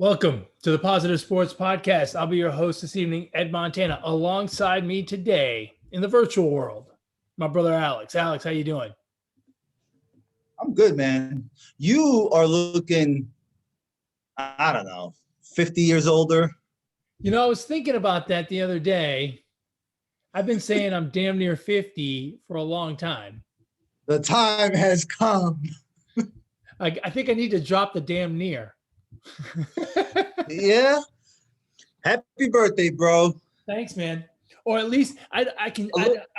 Welcome to the Positive Sports Podcast. I'll be your host this evening, Ed Montana. Alongside me today in the virtual world, my brother Alex. Alex, how you doing? I'm good, man. You are looking, I don't know, 50 years older. You know, I was thinking about that the other day. I've been saying I'm damn near 50 for a long time. The time has come. I think I need to drop the damn near. Yeah. Happy birthday, bro. Thanks, man. Or at least I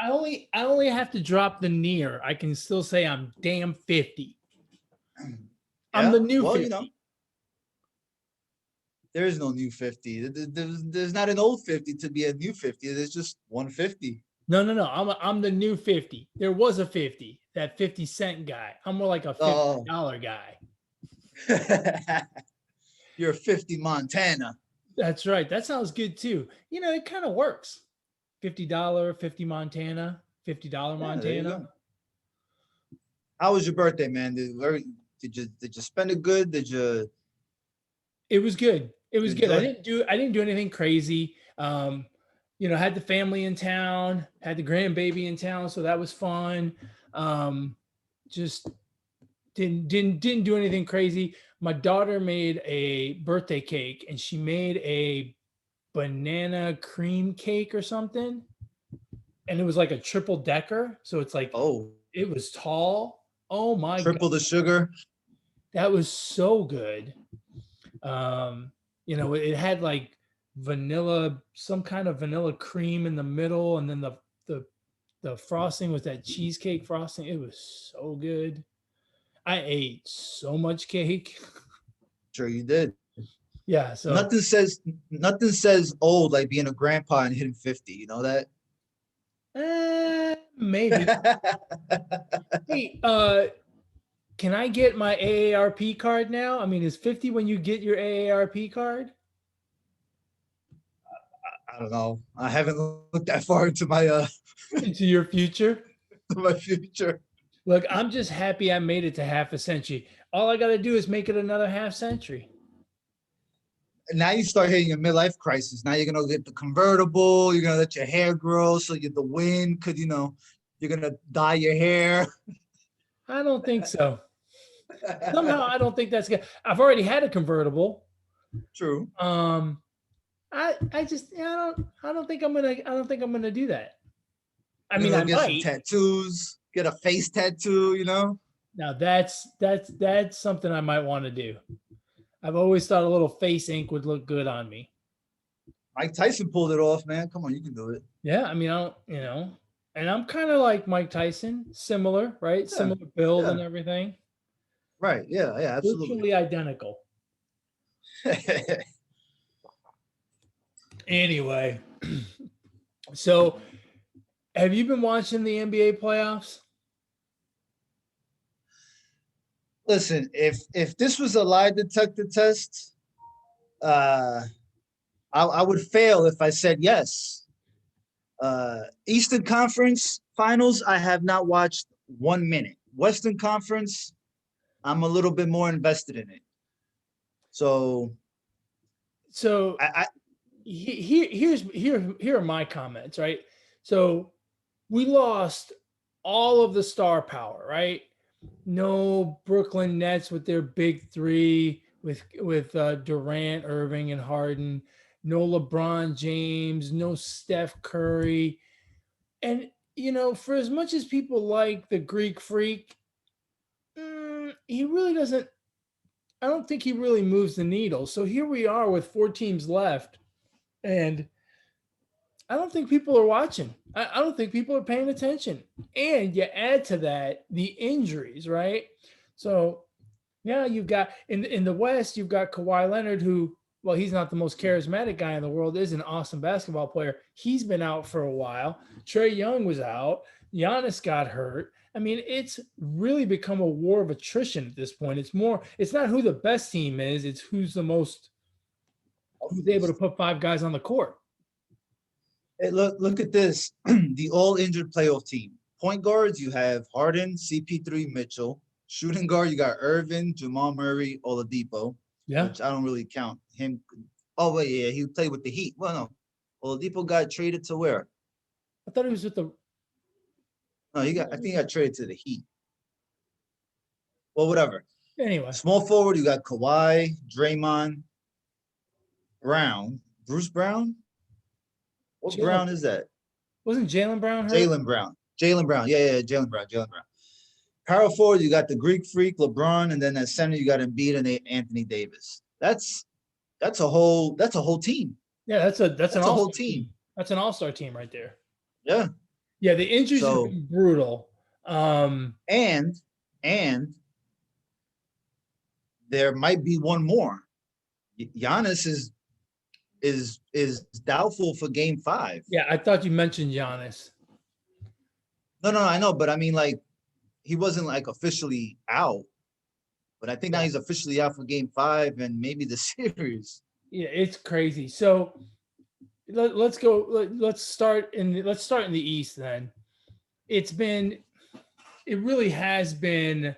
only have to drop the near. I can still say I'm damn 50. I'm the new well, 50. there is no new 50. There's not an old 50 to be a new 50. There's just 150. No. I'm the new 50. There was a 50, that 50-cent guy. I'm more like a $50 guy. You're 50 Montana. That's right. That sounds good too. You know, it kind of works. $50, 50 Montana, $50 Montana. How was your birthday, man? Did you spend it good? It was good. It was good. Enjoy? I didn't do anything crazy. Had the family in town, had the grandbaby in town, so that was fun. Just didn't do anything crazy. My daughter made a birthday cake, and she made a banana cream cake or something, and it was like a triple decker. So it's like, it was tall. Oh my god! Triple the sugar. That was so good. It had like vanilla, some kind of vanilla cream in the middle, and then the frosting was that cheesecake frosting. It was so good. I ate so much cake. Sure you did. Yeah. So nothing says old like being a grandpa and hitting 50. You know that? Maybe. Hey, can I get my AARP card now? I mean, is 50 when you get your AARP card? I don't know. I haven't looked that far into my into your future. My future. Look, I'm just happy I made it to half a century. All I got to do is make it another half century. Now you start hitting your midlife crisis. Now you're gonna get the convertible. You're gonna let your hair grow so you the wind could, you're gonna dye your hair. I don't think so. Somehow I don't think that's good. I've already had a convertible. True. I don't think I'm gonna do that. I mean, I get might. some tattoos, get a face tattoo, Now that's something I might want to do. I've always thought a little face ink would look good on me. Mike Tyson pulled it off, man. Come on, you can do it. Yeah, I mean, and I'm kind of like Mike Tyson, similar, right? Yeah. Similar build and everything. Right. Yeah, absolutely. Virtually identical. Anyway, so have you been watching the NBA playoffs? Listen, if this was a lie detector test, I would fail if I said yes. Eastern Conference Finals, I have not watched 1 minute. Western Conference, I'm a little bit more invested in it. So here are my comments, right? So we lost all of the star power, right? No Brooklyn Nets with their big three with Durant, Irving, and Harden. No LeBron James, no Steph Curry. And, for as much as people like the Greek Freak, he really doesn't. I don't think he really moves the needle. So here we are with 4 teams left, and I don't think people are watching. I don't think people are paying attention. And you add to that the injuries, right? So, yeah, you've got in the West, you've got Kawhi Leonard, who, well, he's not the most charismatic guy in the world, is an awesome basketball player. He's been out for a while. Trae Young was out. Giannis got hurt. I mean, it's really become a war of attrition at this point. It's not who the best team is, it's who's able to put 5 guys on the court. Hey, look at this. The all-injured playoff team. Point guards, you have Harden, CP3, Mitchell. Shooting guard, you got Irvin, Jamal Murray, Oladipo. Yeah. which I don't really count him. Oh wait, yeah, he played with the Heat. Well, no, Oladipo got traded to where? I thought he was with the. No, he got. I think he got traded to the Heat. Well, whatever. Anyway, Small forward, you got Kawhi, Draymond, Brown, Bruce Brown. What Jalen Brown is that? wasn't Jalen Brown hurt? Jalen Brown. Jalen Brown. Yeah, Jalen Brown. Jalen Brown. Power forward, you got the Greek Freak, LeBron, and then at center you got Embiid and Anthony Davis. That's a whole team. Yeah, that's an That's a whole all-star team. That's an all-star team right there. Yeah. Yeah, the injuries have So been brutal. and there might be one more. Giannis is doubtful for Game 5. Yeah, I thought you mentioned Giannis. No, I know, but I mean, like, he wasn't like officially out, but I think now he's officially out for Game 5 and maybe the series. Yeah, it's crazy. So let's go. Let's start in the East then. It really has been.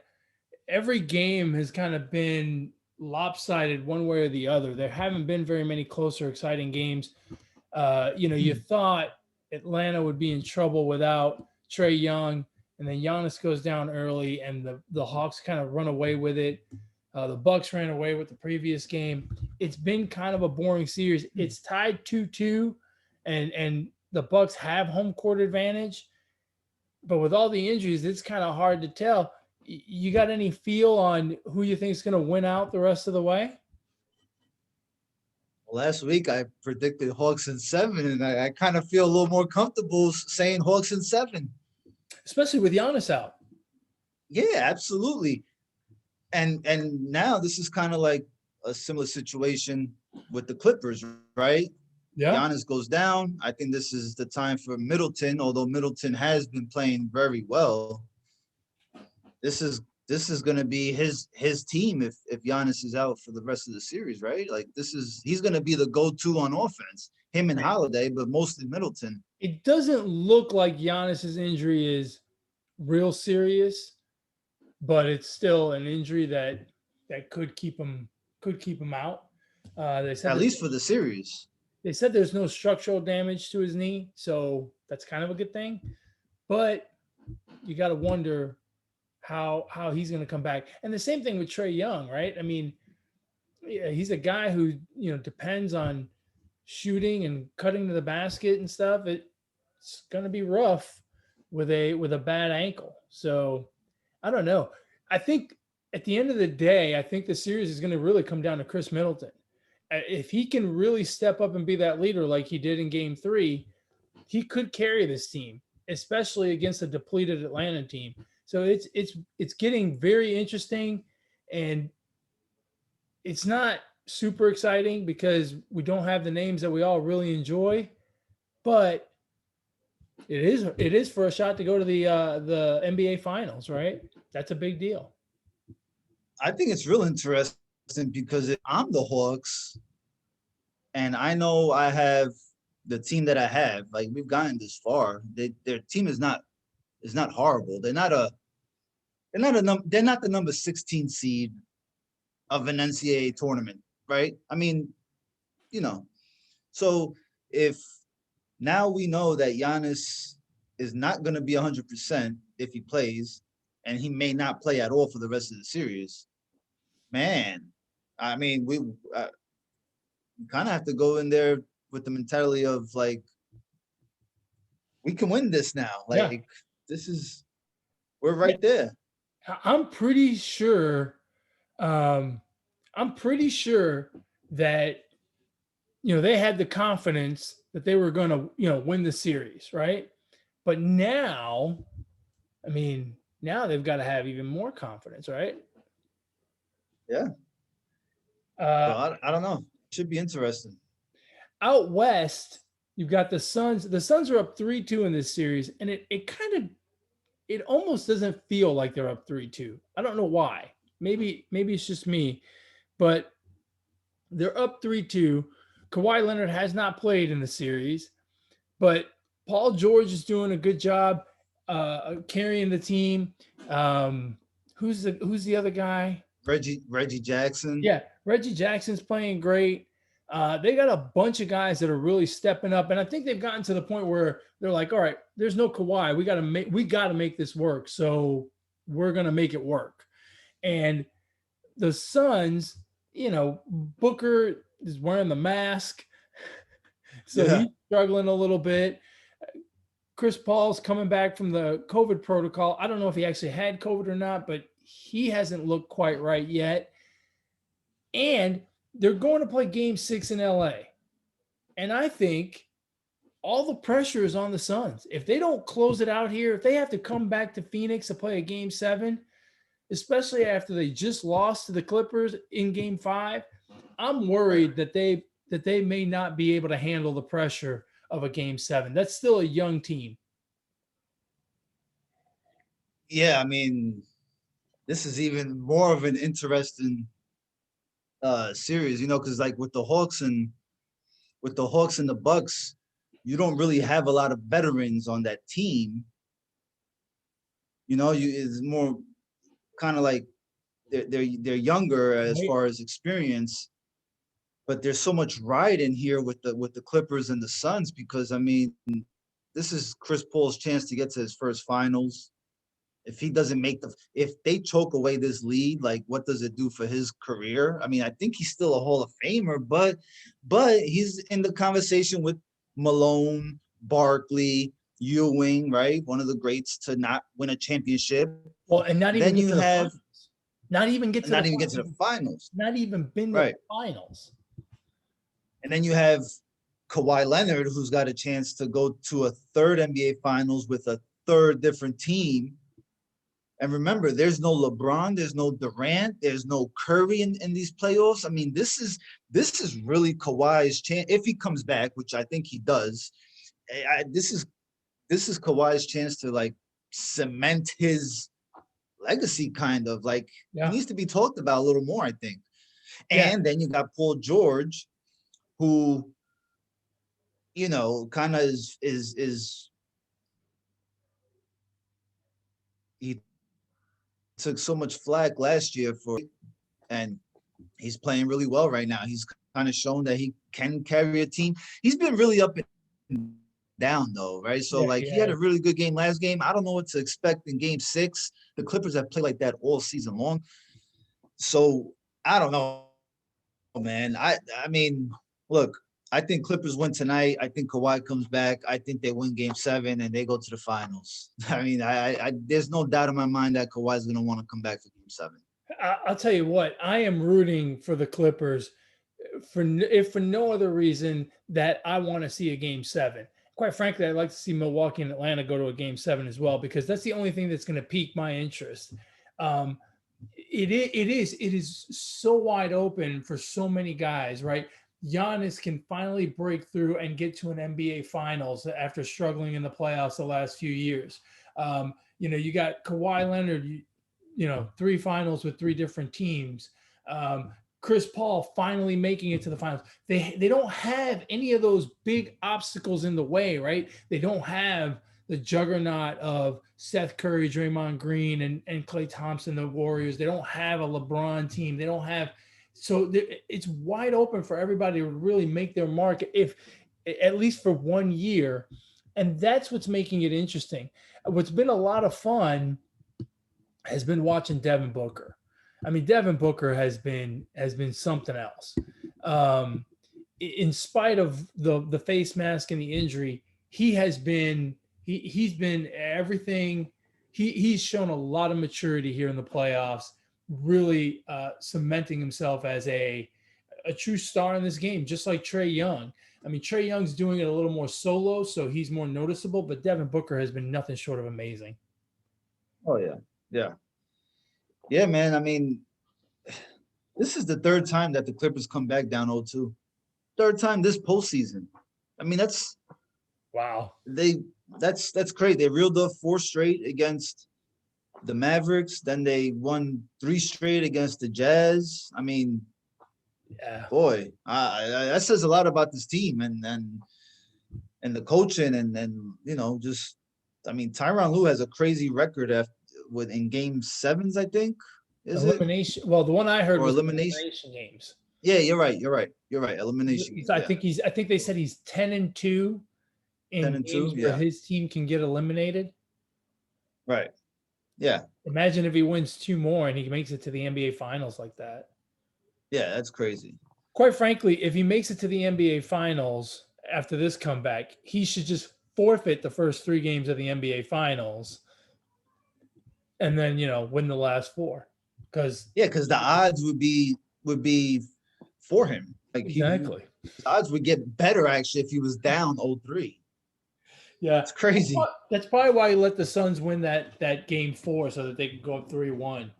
Every game has kind of been lopsided one way or the other. There haven't been very many close or exciting games. You thought Atlanta would be in trouble without Trae Young, and then Giannis goes down early, and the Hawks kind of run away with it. The Bucks ran away with the previous game. It's been kind of a boring series. It's tied 2-2, and the Bucks have home court advantage. But with all the injuries, it's kind of hard to tell. You got any feel on who you think is going to win out the rest of the way? Last week I predicted Hawks in 7, and I kind of feel a little more comfortable saying Hawks in 7. Especially with Giannis out. Yeah, absolutely. And now this is kind of like a similar situation with the Clippers, right? Yeah. Giannis goes down. I think this is the time for Middleton, although Middleton has been playing very well. This is going to be his team if Giannis is out for the rest of the series, right? Like he's going to be the go-to on offense, him and Holiday, but mostly Middleton. It doesn't look like Giannis's injury is real serious, but it's still an injury that could keep him out. They said at least for the series. They said there's no structural damage to his knee, so that's kind of a good thing. But you got to wonder how he's going to come back. And the same thing with Trae Young, right? I mean, he's a guy who depends on shooting and cutting to the basket and stuff. It's going to be rough with a bad ankle. So I don't know. I think at the end of the day, I think the series is going to really come down to Chris Middleton. If he can really step up and be that leader like he did in Game 3, he could carry this team, especially against a depleted Atlanta team. So it's getting very interesting, and it's not super exciting because we don't have the names that we all really enjoy, but it is for a shot to go to the NBA Finals, right? That's a big deal. I think it's real interesting because if I'm the Hawks, and I know I have the team that I have, like we've gotten this far. Their team is not horrible. They're not the number 16 seed of an NCAA tournament, right? I mean, so if now we know that Giannis is not going to be 100% if he plays, and he may not play at all for the rest of the series, man, I mean, we kind of have to go in there with the mentality of like, we can win this now. Like, we're right there. I'm pretty sure. I'm pretty sure that they had the confidence that they were going to win the series, right? But now, I mean, now they've got to have even more confidence, right? Yeah. So I don't know. Should be interesting. Out west, you've got the Suns. The Suns are up 3-2 in this series, and it almost doesn't feel like they're up 3-2. I don't know why. Maybe it's just me, but they're up 3-2. Kawhi Leonard has not played in the series, but Paul George is doing a good job carrying the team. Who's the other guy? Reggie Jackson. Yeah, Reggie Jackson's playing great. They got a bunch of guys that are really stepping up, and I think they've gotten to the point where they're like, "All right, there's no Kawhi. We got to make this work. So we're gonna make it work." And the Suns, Booker is wearing the mask, so Yeah. he's struggling a little bit. Chris Paul's coming back from the COVID protocol. I don't know if he actually had COVID or not, but he hasn't looked quite right yet. And they're going to play game 6 in LA. And I think all the pressure is on the Suns. If they don't close it out here, if they have to come back to Phoenix to play a game 7, especially after they just lost to the Clippers in game 5, I'm worried that they may not be able to handle the pressure of a game 7. That's still a young team. Yeah, I mean, this is even more of an interesting series, because like with the Hawks and the Bucks, you don't really have a lot of veterans on that team. It's more kind of like they're younger as Right? far as experience, but there's so much ride in here with the Clippers and the Suns because I mean, this is Chris Paul's chance to get to his first finals. If they choke away this lead, like what does it do for his career? I mean, I think he's still a Hall of Famer, but he's in the conversation with Malone, Barkley, Ewing, right? One of the greats to not win a championship. Well, and not even Then get you to the have finals. Not even get to the not even get to finals. the finals, Not even been to the right? finals. And then you have Kawhi Leonard, who's got a chance to go to a third NBA Finals with a third different team. And remember, there's no LeBron, there's no Durant, there's no Curry in these playoffs. I mean, this is really Kawhi's chance if he comes back, which I think he does. This is Kawhi's chance to like cement his legacy, kind of like he Yeah. needs to be talked about a little more, I think. Yeah. And then you got Paul George, who kind of is he took so much flack last year and he's playing really well right now. He's kind of shown that he can carry a team. He's been really up and down though, right? So Yeah. like he had Yeah. a really good game last game. I don't know what to expect in game 6. The Clippers have played like that all season long. So I don't know, man. I mean, look, I think Clippers win tonight. I think Kawhi comes back. I think they win game 7 and they go to the finals. I mean, I there's no doubt in my mind that Kawhi is going to want to come back for game 7. I'll tell you what, I am rooting for the Clippers if for no other reason that I want to see a game 7. Quite frankly, I'd like to see Milwaukee and Atlanta go to a game 7 as well, because that's the only thing that's going to pique my interest. Um, it is so wide open for so many guys, right? Giannis can finally break through and get to an NBA Finals after struggling in the playoffs the last few years. You got Kawhi Leonard, 3 finals with 3 different teams. Chris Paul finally making it to the finals. They don't have any of those big obstacles in the way, right? They don't have the juggernaut of Seth Curry, Draymond Green, and Klay Thompson, the Warriors. They don't have a LeBron team. They don't have, so it's wide open for everybody to really make their mark, if at least for 1 year, and that's what's making it interesting. What's been a lot of fun has been watching Devin Booker. I mean, Devin Booker has been something else. Um, in spite of the face mask and the injury, he's been everything. He's shown a lot of maturity here in the playoffs, really cementing himself as a true star in this game, just like Trae Young. I mean, Trae Young's doing it a little more solo, so he's more noticeable, but Devin Booker has been nothing short of amazing. Oh yeah. Yeah. Yeah, man. I mean, this is the third time that the Clippers come back down 0-2. Third time this postseason. I mean, Wow. they that's crazy. They reeled off 4 straight against the Mavericks. Then they won 3 straight against the Jazz. I mean, Yeah. boy, that says a lot about this team and the coaching and just. I mean, Tyronn Lue has a crazy record in game 7s, I think. Is it? Elimination. Well, the one I heard Or was elimination? elimination games. Yeah, you're right. You're right. You're right. Elimination games. Yeah. I think they said he's 10-2 10 in and 2. games where Yeah. his team can get eliminated. Right. Yeah. Imagine if he wins 2 more and he makes it to the NBA finals like that. Yeah, that's crazy. Quite frankly, if he makes it to the NBA finals after this comeback, he should just forfeit the first 3 games of the NBA finals and then, win the last 4. Because Yeah, because the odds would be for him. Like exactly. his odds would get better actually if he was down 0-3. Yeah. It's crazy. That's probably why he let the Suns win that game 4 so that they could go up 3-1.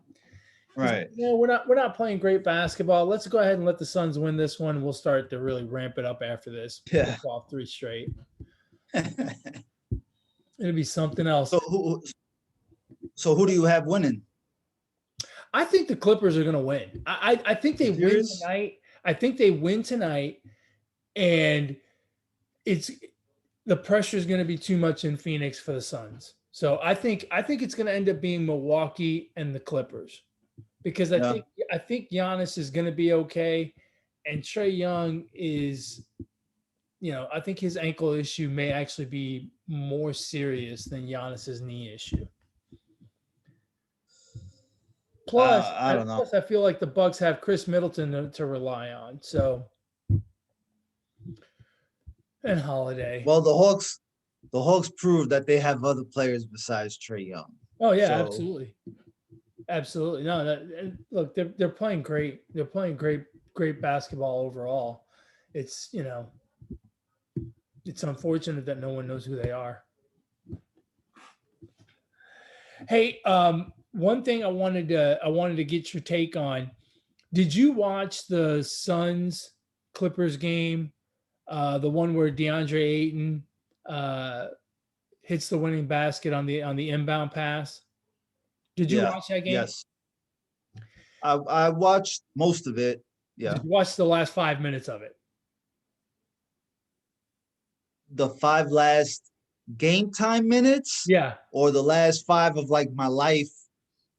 Right. We're not playing great basketball. Let's go ahead and let the Suns win this one. We'll start to really ramp it up after this. Yeah. Off 3 straight. It'll be something else. So who do you have winning? I think the Clippers are going to win. I think they win tonight. I think they win tonight, and the pressure is going to be too much in Phoenix for the Suns. So I think it's going to end up being Milwaukee and the Clippers, because I think Giannis is going to be okay, and Trae Young is, I think his ankle issue may actually be more serious than Giannis's knee issue. Plus, I don't know. Plus, I feel like the Bucks have Chris Middleton to rely on. So, and Holiday. Well, the Hawks proved that they have other players besides Trae Young. Oh yeah, absolutely. No, look, they're playing great. They're playing great basketball overall. It's it's unfortunate that no one knows who they are. Hey, one thing I wanted to get your take on. Did you watch the Suns Clippers game? The one where DeAndre Ayton hits the winning basket on the inbound pass. Did you watch that game? Yes. I watched most of it. Yeah. Did you watch the last 5 minutes of it? The 5 last game time minutes? Yeah. Or the last 5 of like my life,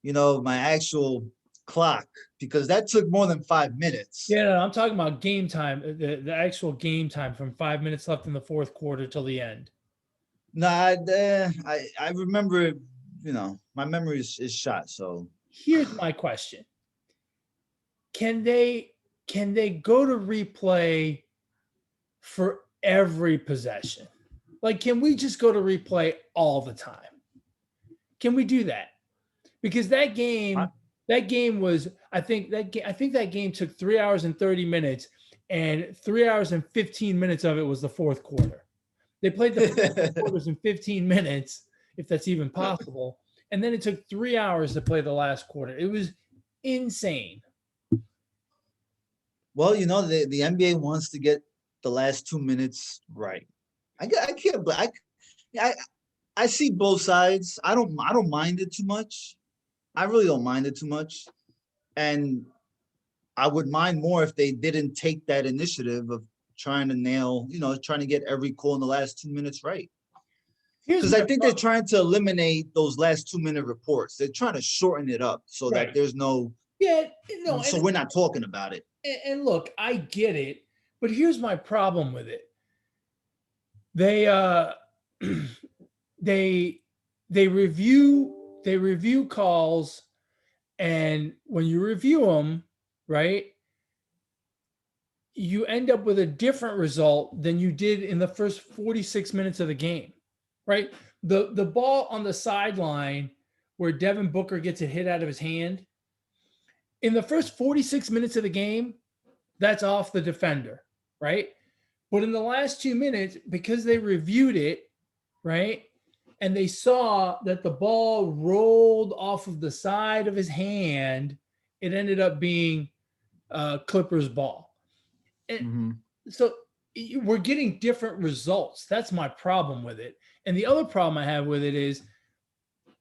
my actual clock, because that took more than 5 minutes. Yeah, no, I'm talking about game time, the actual game time from 5 minutes left in the fourth quarter till the end. No, I remember, my memory is shot. So here's my question. Can they go to replay for every possession? Like, can we just go to replay all the time? Can we do that? Because that game was, I think that game took 3 hours and 30 minutes, and 3 hours and 15 minutes of it was the fourth quarter. They played the first quarters in 15 minutes, if that's even possible. And then it took 3 hours to play the last quarter. It was insane. Well, the NBA wants to get the last 2 minutes right. I see both sides. I don't mind it too much. I really don't mind it too much. And I would mind more if they didn't take that initiative of trying to nail, trying to get every call in the last 2 minutes right. Because I think they're trying to eliminate those last 2 minute reports. They're trying to shorten it up so that there's no. Yeah, no. So we're not talking about it. And look, I get it, but here's my problem with it. They they review calls, and when you review them, right, you end up with a different result than you did in the first 46 minutes of the game, right? The ball on the sideline where Devin Booker gets a hit out of his hand, in the first 46 minutes of the game, that's off the defender, right? But in the last 2 minutes, because they reviewed it, right, and they saw that the ball rolled off of the side of his hand, it ended up being Clippers ball. And so we're getting different results. That's my problem with it. And the other problem I have with it is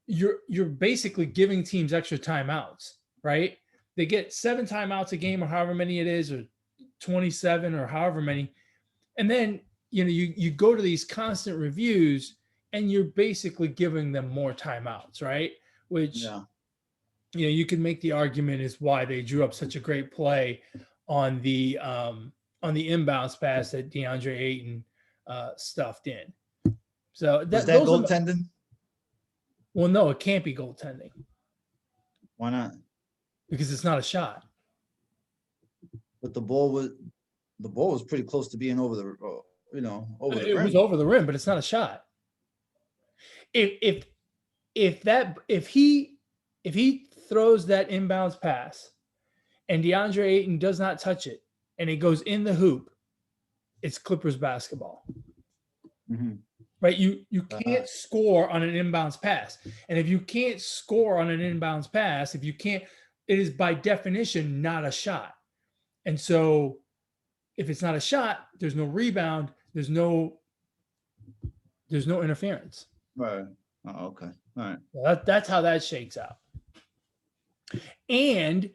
you're basically giving teams extra timeouts, right? They get 7 timeouts a game, or however many it is, or 27, or however many. And then, you go to these constant reviews, and you're basically giving them more timeouts, right? Which you can make the argument is why they drew up such a great play on the inbounds pass that DeAndre Ayton stuffed in. So Was that that those are goaltending? well, no, it can't be goaltending Why not? because it's not a shot. But the ball was pretty close to being over the over the It was rim. over the rim, but it's not a shot. If he throws that inbounds pass and DeAndre Ayton does not touch it and it goes in the hoop, it's Clippers basketball. Mm-hmm. Right? You can't score on an inbounds pass. And if you can't score on an inbounds pass, it is by definition not a shot. And so if it's not a shot, there's no rebound, there's no interference. Right. Oh, okay. All right. Well, that's how that shakes out. And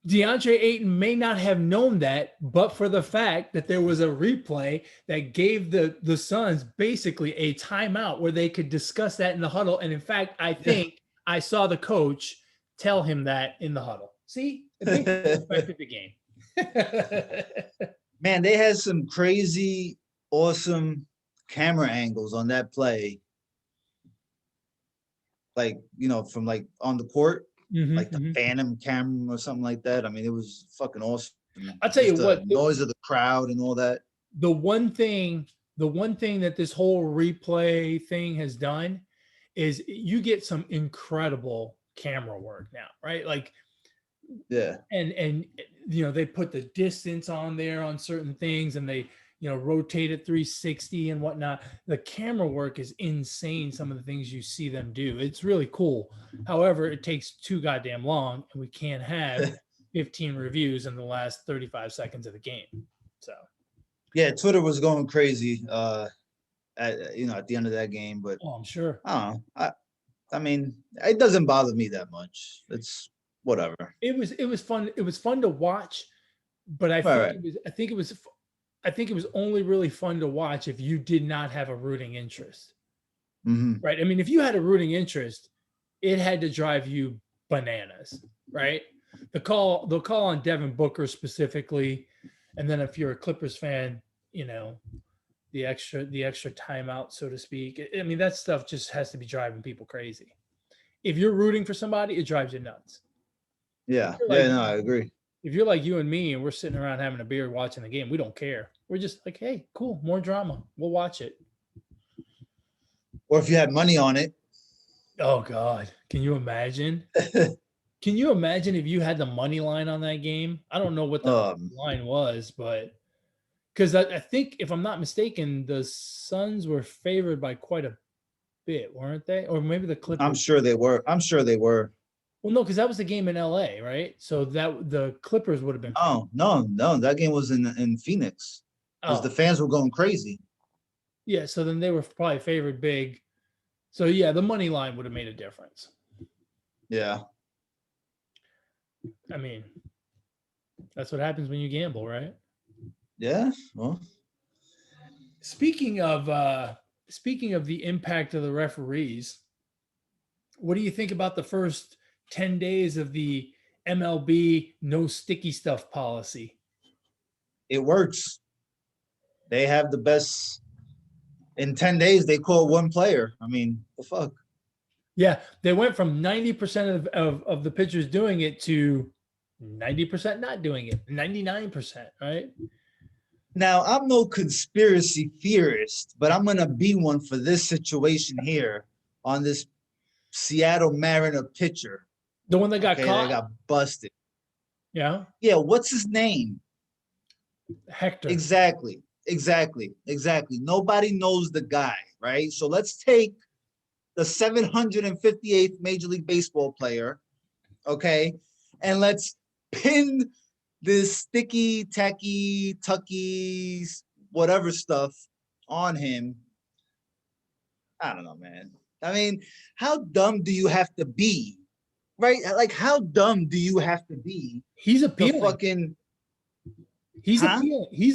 DeAndre Ayton may not have known that, but for the fact that there was a replay that gave the Suns basically a timeout where they could discuss that in the huddle. And in fact, I think I saw the coach tell him that in the huddle. See, it affected the game. Man, they had some crazy, awesome camera angles on that play. Like, from like on the court. Like the Phantom camera or something like that. I mean, it was fucking awesome. I'll tell you what, noise of the crowd and all that. The one thing that this whole replay thing has done is you get some incredible camera work now, right? Like, yeah. And they put the distance on there on certain things and they, rotate it 360 and whatnot. The camera work is insane. Some of the things you see them do, it's really cool. However, it takes too goddamn long and we can't have 15 reviews in the last 35 seconds of the game. So yeah, Twitter was going crazy at the end of that game, but I'm sure. I don't know. I mean, it doesn't bother me that much. It's whatever. It was fun. It was fun to watch, but I think it was only really fun to watch if you did not have a rooting interest. Mm-hmm. Right? I mean, if you had a rooting interest, it had to drive you bananas, right? They'll call on Devin Booker specifically, and then if you're a Clippers fan, the extra timeout, so to speak. I mean, that stuff just has to be driving people crazy. If you're rooting for somebody, it drives you nuts. Yeah. No, I agree. If you're like you and me and we're sitting around having a beer watching the game, we don't care. We're just like, hey, cool, more drama. We'll watch it. Or if you had money on it. Oh, God. Can you imagine? Can you imagine if you had the money line on that game? I don't know what the line was, but because I think, if I'm not mistaken, the Suns were favored by quite a bit, weren't they? Or maybe the Clippers. I'm sure they were. Well, no, because that was the game in LA, right? So that the Clippers would have been. Oh, no. That game was in Phoenix. Because the fans were going crazy. Yeah, so then they were probably favored big. So, yeah, the money line would have made a difference. Yeah. I mean, that's what happens when you gamble, right? Yeah. Well, speaking of the impact of the referees, what do you think about the first 10 days of the MLB no sticky stuff policy? It works. They have the best. In 10 days, they call one player. I mean, the fuck? Yeah, they went from 90% of the pitchers doing it to 90% not doing it, 99%, right? Now, I'm no conspiracy theorist, but I'm going to be one for this situation here on this Seattle Mariner pitcher. The one that got caught? That got busted. Yeah? Yeah, what's his name? Hector. Exactly. Nobody knows the guy, right? So let's take the 758th Major League Baseball player, okay? And let's pin this sticky, tacky, tucky, whatever stuff on him. I don't know, man. I mean, how dumb do you have to be? Right? Like, how dumb do you have to be? He's appealing. He's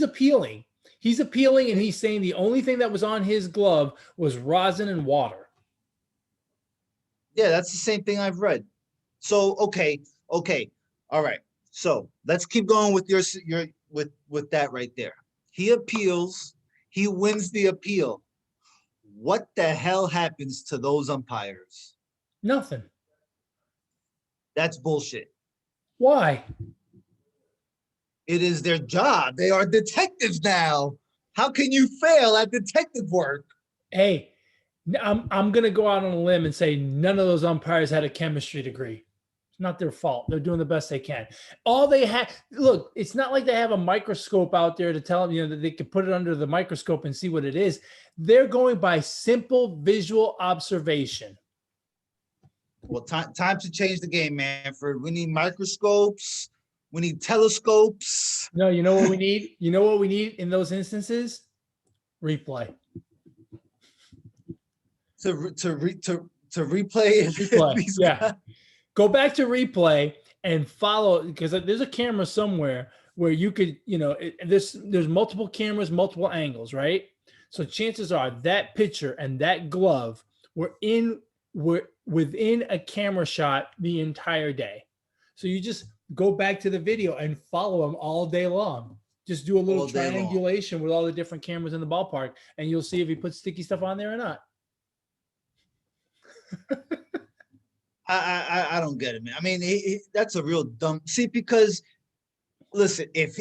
appealing. He's appealing, and he's saying the only thing that was on his glove was rosin and water. Yeah, that's the same thing I've read. So okay, all right. So let's keep going with your with that right there. He appeals. He wins the appeal. What the hell happens to those umpires? Nothing. That's bullshit. Why? It is their job. They are detectives now. How can you fail at detective work? Hey, I'm gonna go out on a limb and say none of those umpires had a chemistry degree. It's not their fault. They're doing the best they can. All they had, look, it's not like they have a microscope out there to tell them, that they could put it under the microscope and see what it is. They're going by simple visual observation. Well, time to change the game, Manfred. We need microscopes. We need telescopes. No, you know what we need? You know what we need in those instances? Replay. To replay Replay. these Yeah. guys. Go back to replay and follow, because there's a camera somewhere where you could, there's multiple cameras, multiple angles, right? So chances are that pitcher and that glove were within a camera shot the entire day. So you just go back to the video and follow them all day long. Just do a little triangulation with all the different cameras in the ballpark, and you'll see if he puts sticky stuff on there or not. I don't get it, man. I mean, that's a real dumb. See, because listen, if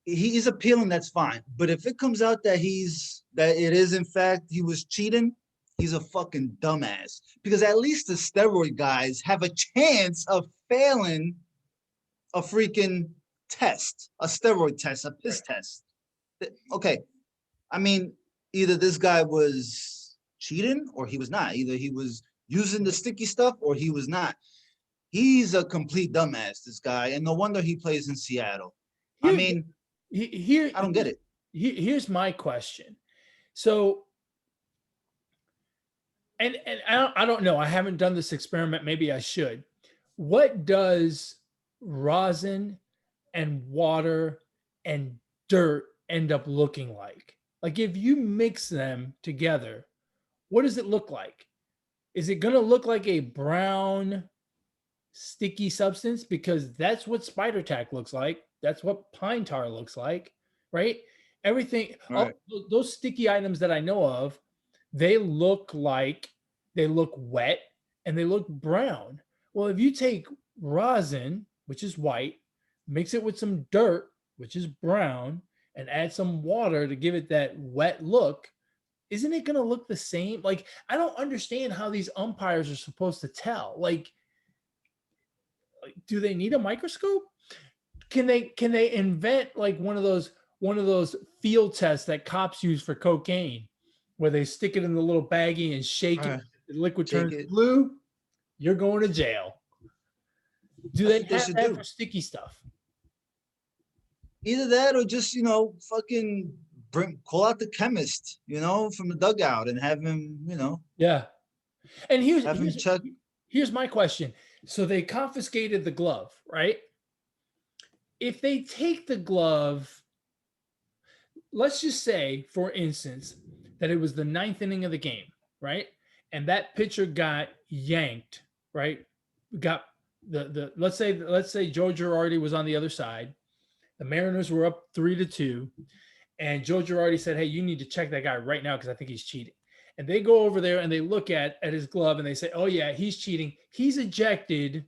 he's appealing, that's fine. But if it comes out that it is in fact he was cheating, he's a fucking dumbass. Because at least the steroid guys have a chance of failing a freaking test, a steroid test, a piss test. Okay, I mean, either this guy was cheating or he was not. Either he was using the sticky stuff or he was not. He's a complete dumbass, this guy, and no wonder he plays in Seattle. I mean, I don't get it. Here's my question. So, and I don't know. I haven't done this experiment. Maybe I should. What does rosin and water and dirt end up looking like? Like if you mix them together, what does it look like? Is it going to look like a brown sticky substance? Because that's what spider tack looks like. That's what pine tar looks like, right? Everything, Right. all those sticky items that I know of, they look wet and they look brown. Well, if you take rosin, which is white, mix it with some dirt, which is brown, and add some water to give it that wet look, isn't it going to look the same? Like, I don't understand how these umpires are supposed to tell. Like, do they need a microscope? Can they invent like one of those field tests that cops use for cocaine, where they stick it in the little baggie and shake it, the liquid turns blue, you're going to jail. Do they have that for sticky stuff? Either that or just, fucking call out the chemist, from the dugout and have him, Yeah. And here's my question. So they confiscated the glove, right? If they take the glove, let's just say, for instance, that it was the 9th inning of the game, right? And that pitcher got yanked, right? Got let's say Joe Girardi was on the other side. The Mariners were up 3-2, and Joe Girardi said, "Hey, you need to check that guy right now because I think he's cheating." And they go over there and they look at his glove and they say, "Oh yeah, he's cheating. He's ejected,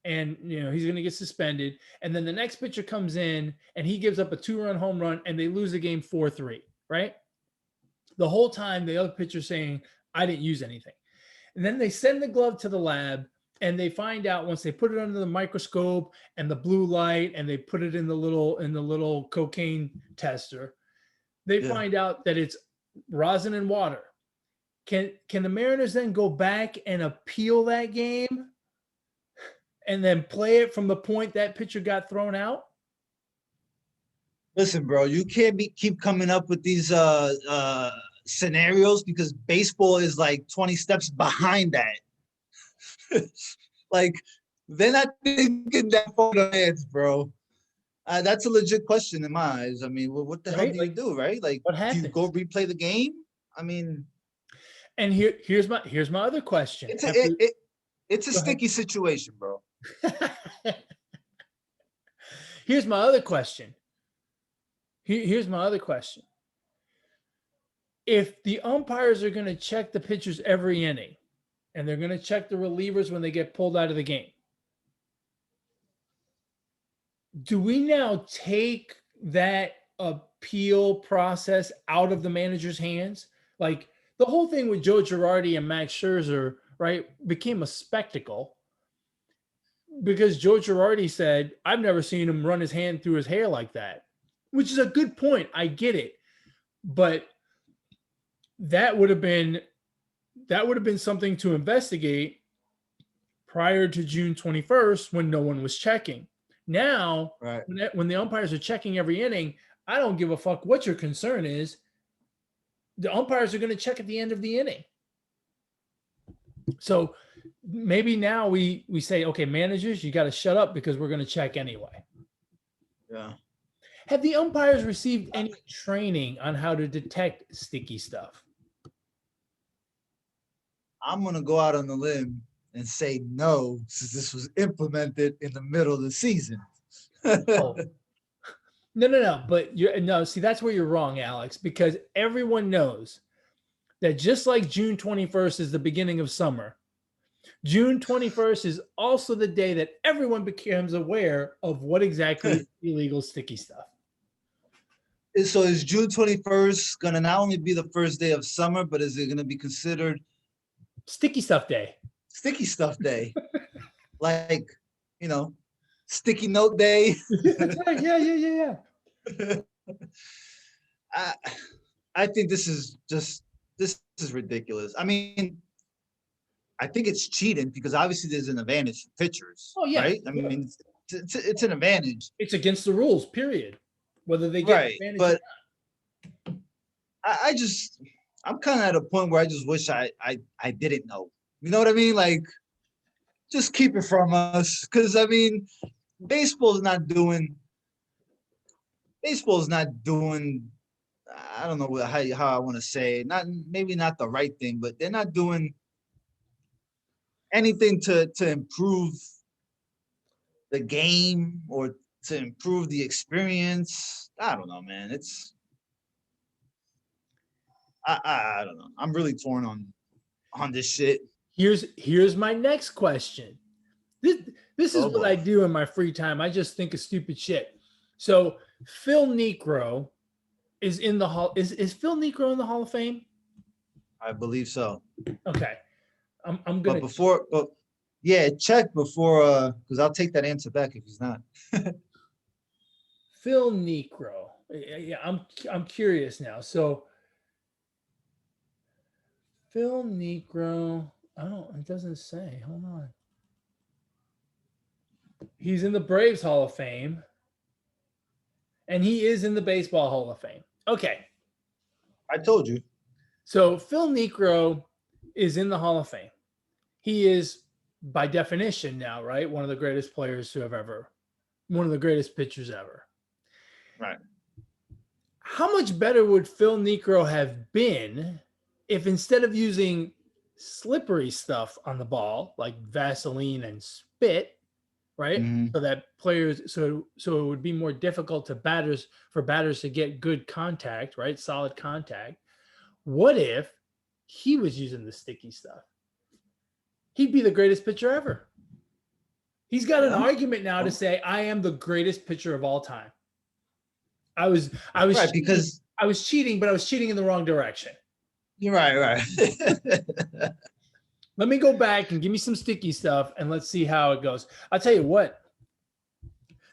and he's going to get suspended." And then the next pitcher comes in and he gives up a 2-run home run and they lose the game 4-3, right? The whole time the other pitcher's saying, "I didn't use anything." And then they send the glove to the lab and they find out, once they put it under the microscope and the blue light and they put it in the little cocaine tester, they find out that it's rosin and water. Can the Mariners then go back and appeal that game and then play it from the point that pitcher got thrown out? Listen, bro, you can't keep coming up with these scenarios, because baseball is like 20 steps behind that. Like, they're not thinking that far in advance, bro. That's a legit question in my eyes. I mean, what the hell do you do, right? Like, what happens? Do you go replay the game? I mean, and here's my other question. It's a Go ahead. sticky situation, bro. Here's my other question. Here's my other question. If the umpires are going to check the pitchers every inning and they're going to check the relievers when they get pulled out of the game, do we now take that appeal process out of the manager's hands? Like the whole thing with Joe Girardi and Max Scherzer, right, became a spectacle because Joe Girardi said, I've never seen him run his hand through his hair like that, which is a good point. I get it. But that would have been something to investigate prior to June 21st when no one was checking. Now, Right. when the umpires are checking every inning, I don't give a fuck what your concern is. The umpires are going to check at the end of the inning. So maybe now we say, okay, managers, you got to shut up because we're going to check anyway. Yeah. Have the umpires received any training on how to detect sticky stuff? I'm gonna go out on the limb and say no, since this was implemented in the middle of the season. Oh. No. But see, that's where you're wrong, Alex, because everyone knows that just like June 21st is the beginning of summer, June 21st is also the day that everyone becomes aware of what exactly is illegal sticky stuff. So is June 21st gonna not only be the first day of summer, but is it gonna be considered Sticky stuff day. sticky stuff day? Like, sticky note day. That's right. Yeah. I think this is ridiculous. I mean, I think it's cheating because obviously there's an advantage for pitchers. Oh, yeah. Right? I mean, it's an advantage. It's against the rules, period. Whether they get Right. advantage But or not. I'm kind of at a point where I just wish I didn't know. You know what I mean? Like, just keep it from us. Because, I mean, baseball's not doing, I don't know how I want to say it. Maybe not the right thing, but they're not doing anything to improve the game or to improve the experience. I don't know, man. I don't know. I'm really torn on this shit. Here's my next question. This is what I do in my free time. I just think of stupid shit. So Phil Niekro is in the hall. Is Phil Niekro in the Hall of Fame? I believe so. Okay. I'm gonna check before because I'll take that answer back if he's not. Phil Niekro. Yeah, I'm curious now. So Phil Niekro. Oh, it doesn't say. Hold on. He's in the Braves Hall of Fame. And he is in the Baseball Hall of Fame. Okay. I told you. So Phil Niekro is in the Hall of Fame. He is, by definition now, right, one of the greatest players to have ever, one of the greatest pitchers ever. Right. How much better would Phil Niekro have been if instead of using slippery stuff on the ball, like Vaseline and spit, right? Mm-hmm. So that players, so it would be more difficult for batters to get good contact, right? Solid contact. What if he was using the sticky stuff? He'd be the greatest pitcher ever. He's got an argument now to say, I am the greatest pitcher of all time. I was right, cheating, because I was cheating, but I was cheating in the wrong direction. You're right. Let me go back and give me some sticky stuff and let's see how it goes. I'll tell you what.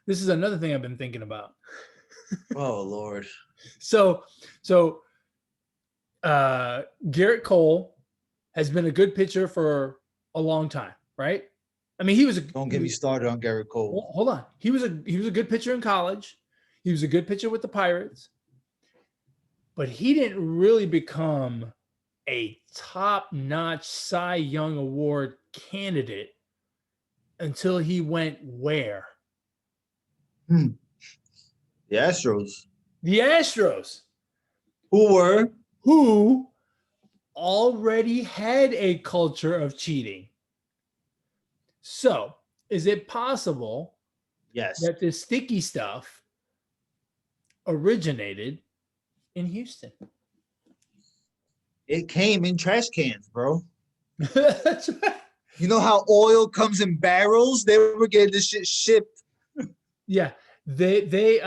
This is another thing I've been thinking about. Oh, Lord. So Garrett Cole has been a good pitcher for a long time, right? I mean, Don't get me started on Garrett Cole. Hold on. He was a good pitcher in college. He was a good pitcher with the Pirates. But he didn't really become a top-notch Cy Young Award candidate until he went where? The Astros. The Astros. Who already had a culture of cheating. So, is it possible Yes. that this sticky stuff originated in Houston? It came in trash cans, bro. That's right. You know how oil comes in barrels? They were getting this shit shipped. Yeah, they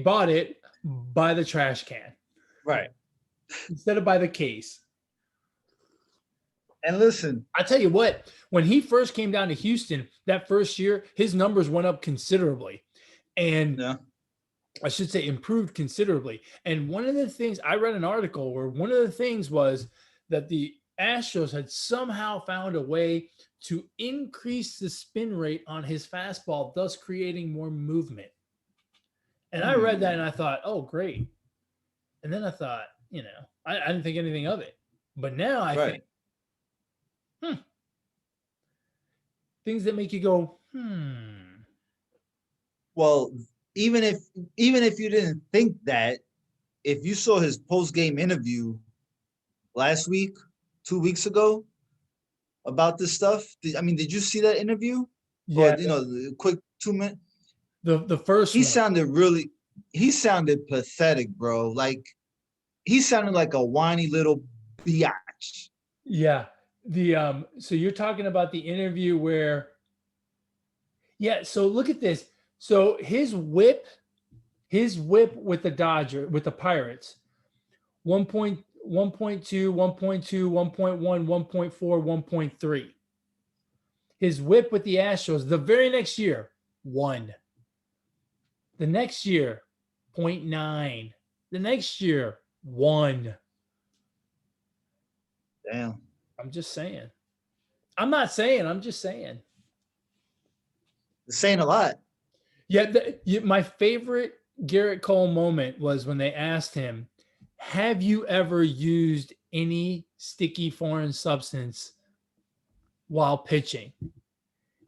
bought it by the trash can Right. instead of by the case. And listen, I tell you what, when he first came down to Houston that first year, his numbers went up considerably, and yeah, I should say improved considerably. And one of the things I read an article where one of the things was that the Astros had somehow found a way to increase the spin rate on his fastball, thus creating more movement. And I read that and I thought, oh, great. And then I thought, I didn't think anything of it. But now I right. think, things that make you go, Well, even if you didn't think that, if you saw his post game interview last week, 2 weeks ago about this stuff, did you see that interview? Or yeah, the quick 2 minute? the first He one. sounded pathetic, bro. Like he sounded like a whiny little biatch. Yeah. So you're talking about the interview where, yeah, so look at this. So his whip with the Pirates, 1.1.2, 1.2, 1.1, 1.4, 1.3. His whip with the Astros the very next year, 1. The next year, 0.9. The next year, 1. Damn. I'm just saying. I'm not saying, I'm just saying. It's saying a lot. Yeah, my favorite Garrett Cole moment was when they asked him, "Have you ever used any sticky foreign substance while pitching?"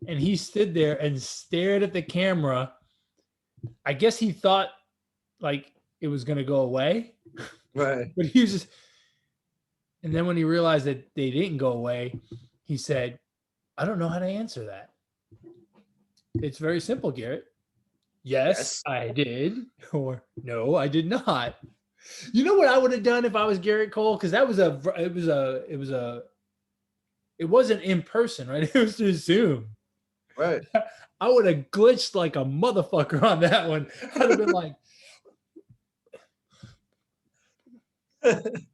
And he stood there and stared at the camera. I guess he thought like it was going to go away, Right. but he was just. And then when he realized that they didn't go away, he said, "I don't know how to answer that." It's very simple, Garrett. Yes, Yes. I did, or no, I did not. You know what I would have done if I was Garrett Cole? Because it wasn't in person, right? It was through Zoom. Right. I would have glitched like a motherfucker on that one. I'd have been like, and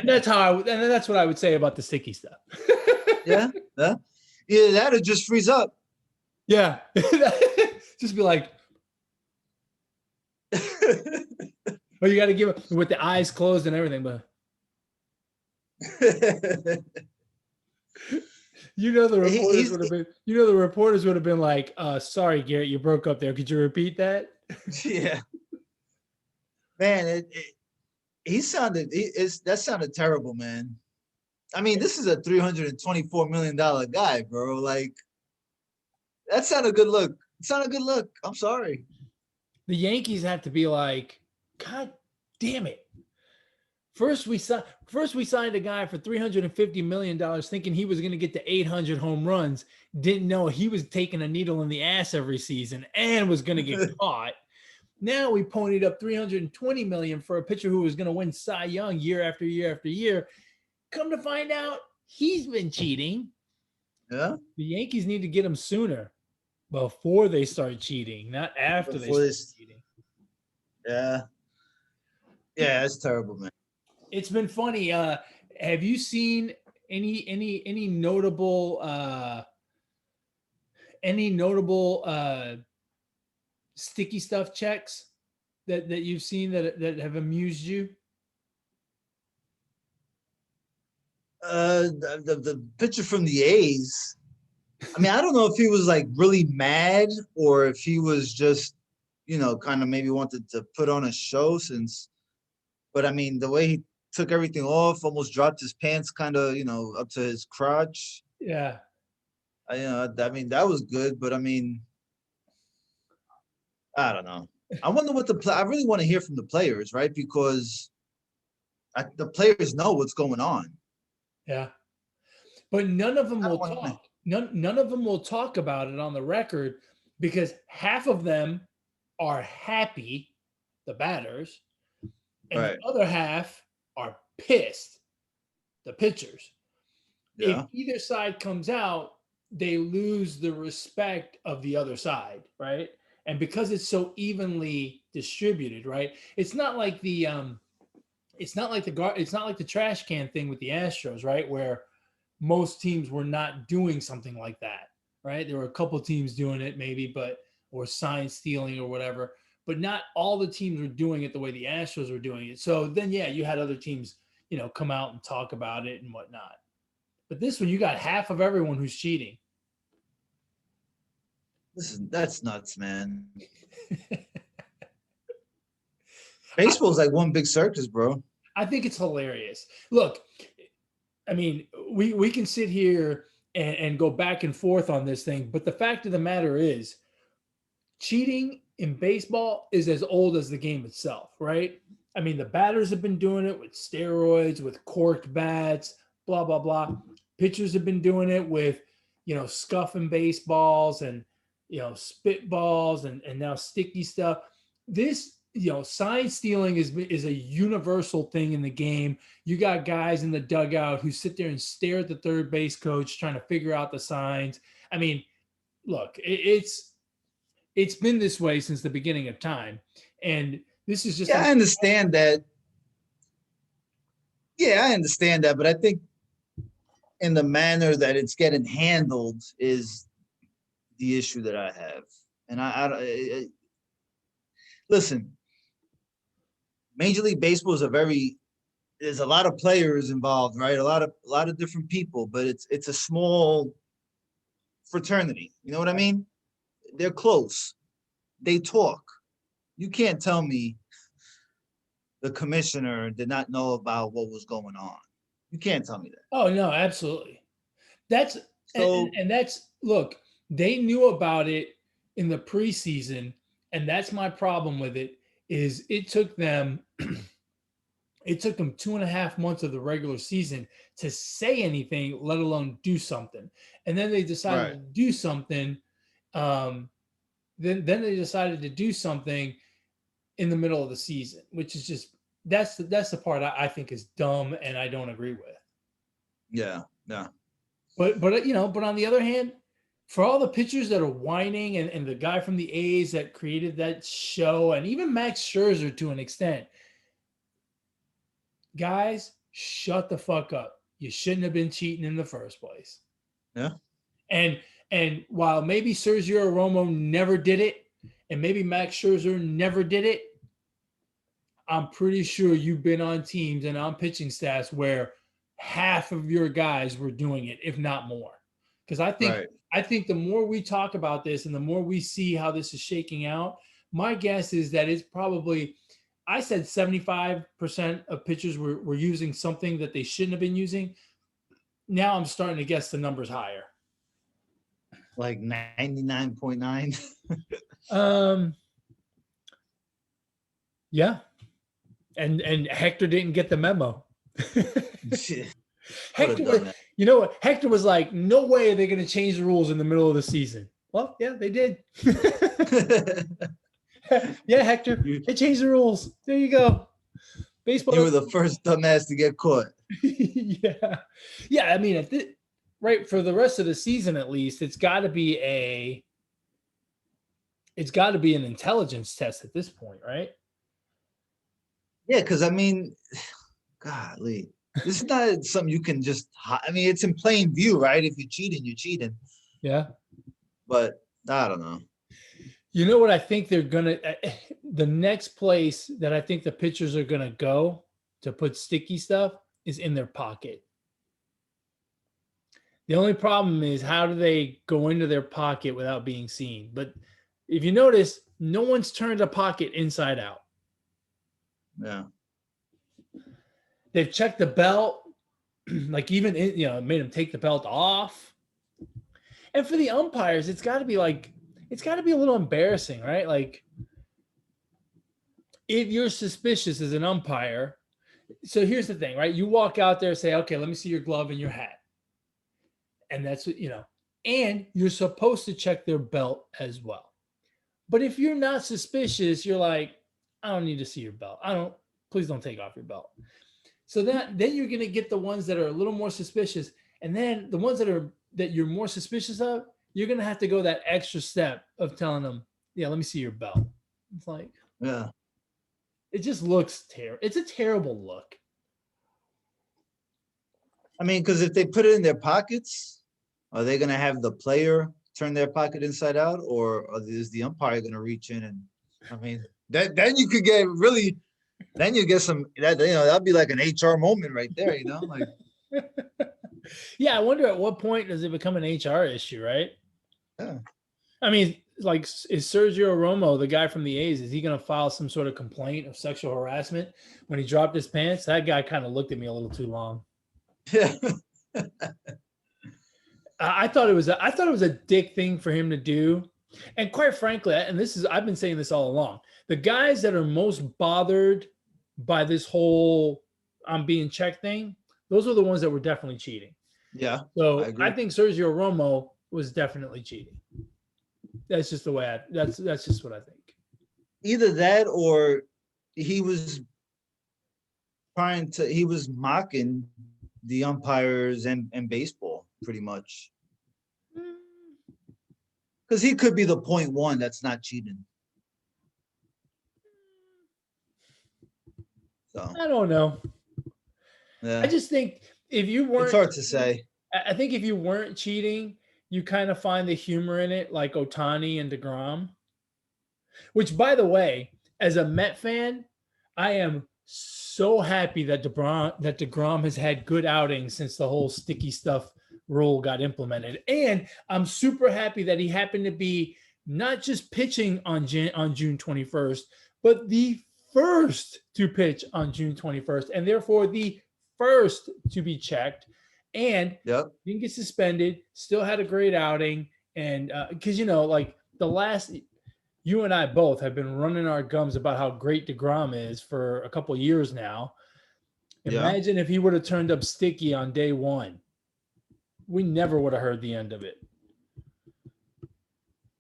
that's what I would say about the sticky stuff. Yeah. Yeah. Yeah, that'll just freeze up. Yeah, just be like, oh, you got to give it with the eyes closed and everything, but the reporters would have been like, sorry, Garrett, you broke up there. Could you repeat that? Yeah. Man, that sounded terrible, man. I mean, this is a $324 million guy, bro. Like, that's not a good look. It's not a good look. I'm sorry. The Yankees have to be like, God damn it. First we signed a guy for $350 million thinking he was going to get to 800 home runs. Didn't know he was taking a needle in the ass every season and was going to get caught. Now we ponied up $320 million for a pitcher who was going to win Cy Young year after year after year. Come to find out, he's been cheating. Yeah. The Yankees need to get him sooner before they start cheating, not after they start cheating. Yeah. Yeah, it's terrible, man. It's been funny. Have you seen any notable sticky stuff checks that you've seen that have amused you? The pitcher from the A's. I mean, I don't know if he was like really mad or if he was just, kind of maybe wanted to put on a show but I mean, the way he took everything off, almost dropped his pants kind of, up to his crotch. Yeah. I mean, that was good, but I mean, I don't know. I wonder I really want to hear from the players, right? Because the players know what's going on. Yeah. but none of them I don't will want to. talk. None of them will talk about it on the record because half of them are happy, the batters, and the Right. other half are pissed, the pitchers. If Yeah. either side comes out, they lose the respect of the other side, right? And because it's so evenly distributed, right? It's not like the trash can thing with the Astros, right? Where most teams were not doing something like that, right? There were a couple teams doing it maybe, but or sign stealing or whatever, but not all the teams were doing it the way the Astros were doing it. So then, yeah, you had other teams, come out and talk about it and whatnot. But this one, you got half of everyone who's cheating. That's nuts, man. Baseball's like one big circus, bro. I think it's hilarious. Look, I mean, we can sit here and go back and forth on this thing, but the fact of the matter is, cheating in baseball is as old as the game itself, right? I mean, the batters have been doing it with steroids, with corked bats, blah, blah, blah. Pitchers have been doing it with, scuffing baseballs and, spitballs and now sticky stuff. This, sign stealing is a universal thing in the game. You got guys in the dugout who sit there and stare at the third base coach trying to figure out the signs. I mean, look, it's been this way since the beginning of time, and this is just Yeah, I understand that. Yeah, I understand that, but I think in the manner that it's getting handled is the issue that I have. And I listen. Major League Baseball is there's a lot of players involved, right? A lot of different people, but it's a small fraternity. You know what I mean? They're close. They talk. You can't tell me the commissioner did not know about what was going on. You can't tell me that. Oh no, absolutely. That's So and that's look, they knew about it in the preseason, and that's my problem with it. Is it took them 2.5 months of the regular season to say anything, let alone do something. And then they decided right, to do something. Um, then they decided to do something in the middle of the season, which is just that's the part I think is dumb and I don't agree with. yeah, yeah, But on the other hand, for all the pitchers that are whining and the guy from the A's that created that show, and even Max Scherzer to an extent, guys, shut the fuck up. You shouldn't have been cheating in the first place. yeah. And while maybe Sergio Romo never did it, and maybe Max Scherzer never did it, I'm pretty sure you've been on teams and on pitching staffs where half of your guys were doing it, if not more. Because Right. I think the more we talk about this and the more we see how this is shaking out, my guess is that it's probably, I said 75% of pitchers were using something that they shouldn't have been using. Now I'm starting to guess the numbers higher. Like 99.9. Um, yeah. And Hector didn't get the memo. Shit. Would have Hector was, done that. you know what? Hector was like, no way are they going to change the rules in the middle of the season. Well, yeah, they did. Yeah, Hector, you, they changed the rules. There you go. Baseball. you were the first dumbass to get caught. Yeah. Yeah. I mean, right, for the rest of the season, at least, it's got to be an intelligence test at this point, right? Yeah, because I mean, golly, this is not something you can just. I mean, it's in plain view, right? If you're cheating, you're cheating. Yeah. But I don't know. You know what I think they're gonna the next place that I think the pitchers are gonna go to put sticky stuff is in their pocket. The only problem is how do they go into their pocket without being seen? But if you notice, no one's turned a pocket inside out. Yeah. They've checked the belt, like even made them take the belt off. And for the umpires, it's got to be a little embarrassing, right? Like if you're suspicious as an umpire, so here's the thing, right? You walk out there and say, okay, let me see your glove and your hat. And that's what, and you're supposed to check their belt as well. But if you're not suspicious, you're like, I don't need to see your belt. Please don't take off your belt. So then you're gonna get the ones that are a little more suspicious, and then the ones that you're more suspicious of, you're gonna have to go that extra step of telling them, yeah, let me see your belt. It's like, Yeah. it just looks terrible. It's a terrible look. I mean, because if they put it in their pockets, are they gonna have the player turn their pocket inside out, or is the umpire gonna reach in and? I mean, then you could get really. Then you get some that'd be like an HR moment right there, like. Yeah, I wonder at what point does it become an HR issue, right? Yeah. I mean, like, is Sergio Romo, the guy from the A's, is he going to file some sort of complaint of sexual harassment when he dropped his pants? That guy kind of looked at me a little too long. Yeah. I thought it was a dick thing for him to do, and quite frankly, I've been saying this all along. The guys that are most bothered by this whole "I'm being checked" thing, those are the ones that were definitely cheating. Yeah. So I think Sergio Romo was definitely cheating. That's just the way that's just what I think. Either that or he was mocking the umpires and baseball pretty much. Because he could be the 0.1 that's not cheating. So I don't know. Yeah. I just think if you weren't, it's hard to say. I think if you weren't cheating, you kind of find the humor in it, like Ohtani and DeGrom. Which, by the way, as a Met fan, I am so happy that DeGrom has had good outings since the whole sticky stuff rule got implemented, and I'm super happy that he happened to be not just pitching on June 21st, but the first to pitch on June 21st, and therefore the first to be checked. And didn't get suspended, still had a great outing. And because, like you and I both have been running our gums about how great DeGrom is for a couple of years now. Imagine if he would have turned up sticky on day one. We never would have heard the end of it.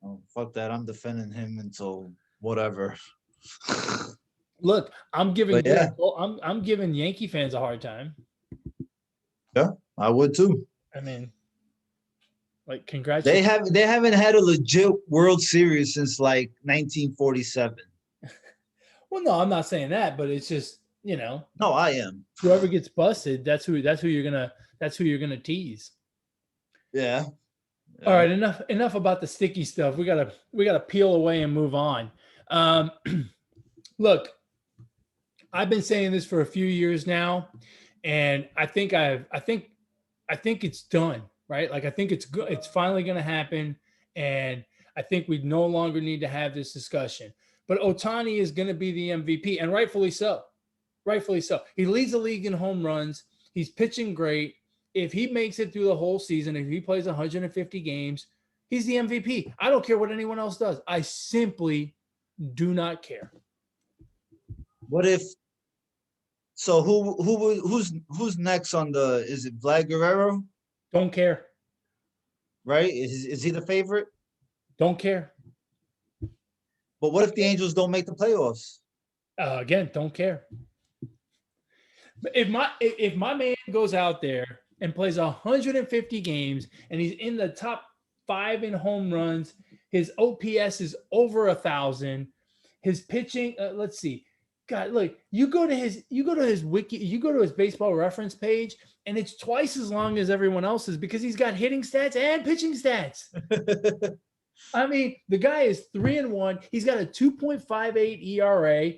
Oh, fuck that. I'm defending him until whatever. Look, I'm giving Yankee fans a hard time. Yeah, I would too. I mean, like, congratulations. They haven't had a legit World Series since like 1947. Well, no, I'm not saying that, but it's just, No, I am. Whoever gets busted, that's who you're gonna tease. Yeah. All right, enough about the sticky stuff. We gotta peel away and move on. Look, I've been saying this for a few years now, and I think it's done, right? Like, I think it's good. It's finally going to happen, and I think we no longer need to have this discussion. But Ohtani is going to be the MVP, and rightfully so. Rightfully so. He leads the league in home runs. He's pitching great. If he makes it through the whole season, if he plays 150 games, he's the MVP. I don't care what anyone else does. I simply do not care. What if? So who's next on the? Is it Vlad Guerrero? Don't care. Right? Is he the favorite? Don't care. But what if the Angels don't make the playoffs? Again, don't care. But if my man goes out there and plays 150 games and he's in the top 5 in home runs, his OPS is over 1,000. His pitching, let's see. God, look, you go to his wiki, you go to his baseball reference page, and it's twice as long as everyone else's because he's got hitting stats and pitching stats. I mean, the guy is 3-1. He's got a 2.58 ERA.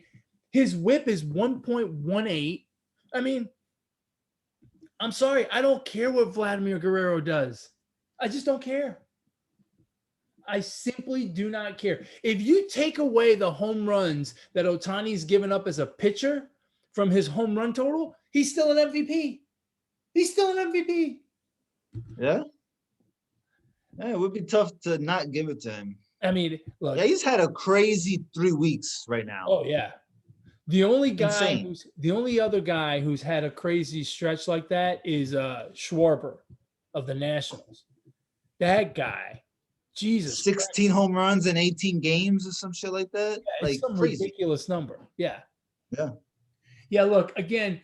His WHIP is 1.18. I mean, I'm sorry, I don't care what Vladimir Guerrero does. I just don't care. I simply do not care. If you take away the home runs that Ohtani's given up as a pitcher from his home run total, he's still an MVP. He's still an MVP. Yeah. Yeah, it would be tough to not give it to him. I mean, look. Yeah, he's had a crazy 3 weeks right now. Oh, yeah. The only Insane. other guy who's had a crazy stretch like that is Schwarber. of the Nationals. That guy, Jesus Christ. 16 home runs in 18 games or some shit like that. Yeah, it's Like some crazy. ridiculous number. Yeah. Yeah. Yeah. Look, again,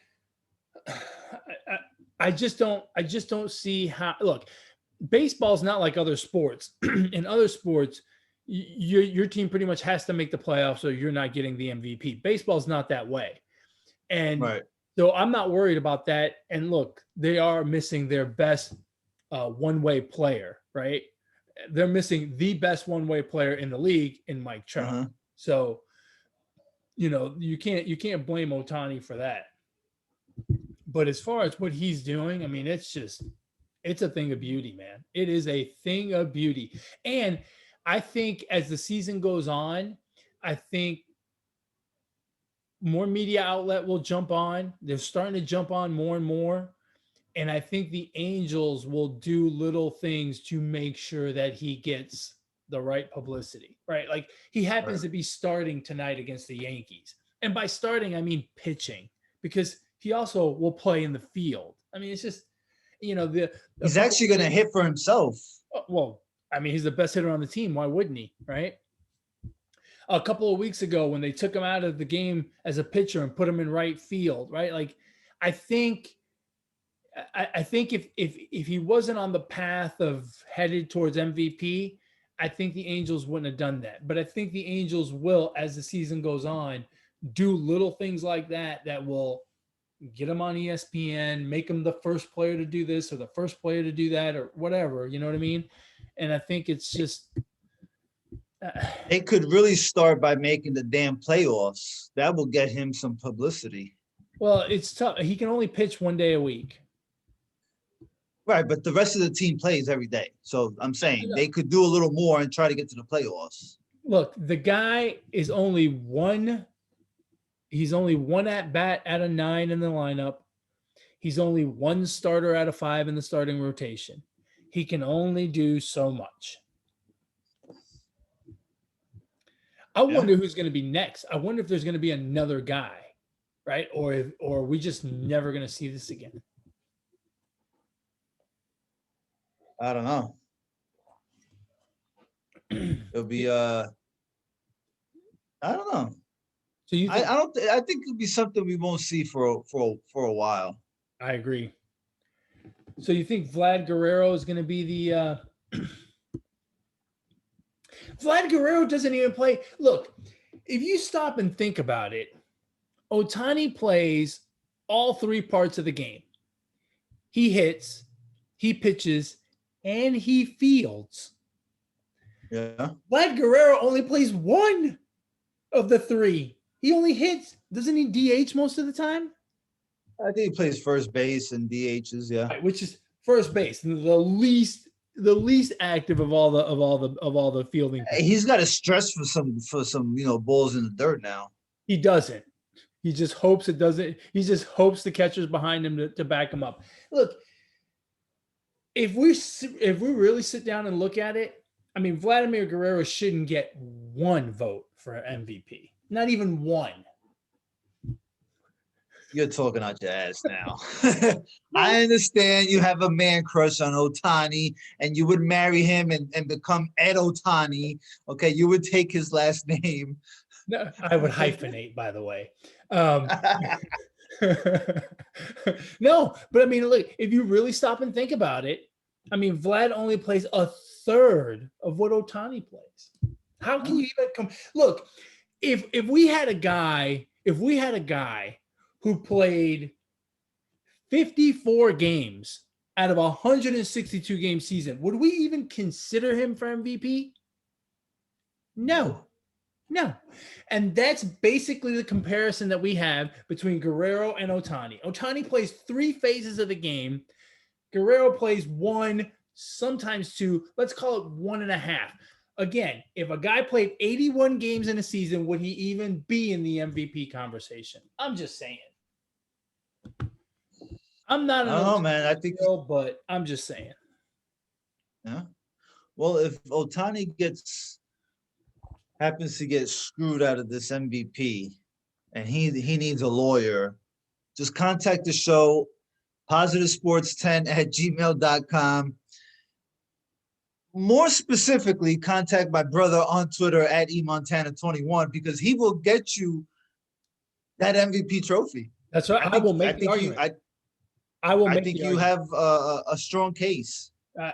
I just don't see how. Look, baseball's not like other sports. In other sports, your team pretty much has to make the playoffs, or you're not getting the MVP. Baseball's not that way, and Right. so I'm not worried about that. And look, they are missing their best one-way player, right? They're missing the best one-way player in the league in Mike Trout. Uh-huh. So, you can't blame Ohtani for that. But as far as what he's doing, I mean, it's a thing of beauty, man. It is a thing of beauty. And I think as the season goes on, I think more media outlet will jump on. They're starting to jump on more and more. And I think the Angels will do little things to make sure that he gets the right publicity, right? Like he happens to be starting tonight against the Yankees. And by starting, I mean pitching, because he also will play in the field. I mean, it's just, he's actually going to hit for himself. Well, I mean, he's the best hitter on the team. Why wouldn't he, right? A couple of weeks ago when they took him out of the game as a pitcher and put him in right field, right? Like, I think if he wasn't on the path of headed towards MVP, I think the Angels wouldn't have done that. But I think the Angels will, as the season goes on, do little things like that will get him on ESPN, make him the first player to do this or the first player to do that or whatever. You know what I mean? And I think it's just they could really start by making the damn playoffs. That will get him some publicity. Well, it's tough. He can only pitch one day a week. Right, but the rest of the team plays every day. So I'm saying they could do a little more and try to get to the playoffs. Look, the guy is only one. He's only one at bat out of 9 in the lineup. He's only one starter out of 5 in the starting rotation. He can only do so much. I wonder who's going to be next. I wonder if there's going to be another guy, right? Or are we just never going to see this again? I don't know. It'll be I don't know. So you I think it'll be something we won't see for a while. I agree. So you think Vlad Guerrero is going to be the Vlad Guerrero doesn't even play. Look, if you stop and think about it, Ohtani plays all 3 parts of the game. He hits, he pitches, and he fields. Yeah. Vlad Guerrero only plays 1 of the 3. He only hits. Doesn't he DH most of the time? I think he plays first base and DHs, yeah. Right, which is first base, the least active of all the fielding. He's got to stress for some balls in the dirt now. He doesn't. He just hopes it doesn't. He just hopes the catcher's behind him to back him up. Look, if we really sit down and look at it, I mean, Vladimir Guerrero shouldn't get 1 vote for MVP. Not even 1. You're talking out your ass now. I understand you have a man crush on Ohtani and you would marry him and become Ed Ohtani. Okay, you would take his last name. No, I would hyphenate, by the way. No, but I mean, look, if you really stop and think about it, I mean, Vlad only plays 1/3 of what Ohtani plays. How can you even come? Look, if we had a guy who played 54 games out of a 162 game season, would we even consider him for MVP? No. And that's basically the comparison that we have between Guerrero and Ohtani. Ohtani plays 3 phases of the game. Guerrero plays 1, sometimes 2. Let's call it 1.5. Again, if a guy played 81 games in a season, would he even be in the MVP conversation? I'm just saying. I'm not an Oh man, I think but I'm just saying. Yeah. Well, if Ohtani happens to get screwed out of this MVP and he needs a lawyer, just contact the show. positivesports10@gmail.com. More specifically, contact my brother on Twitter at eMontana21 because he will get you that MVP trophy. That's right. I will make the argument. I will I make think the you argument. have a strong case.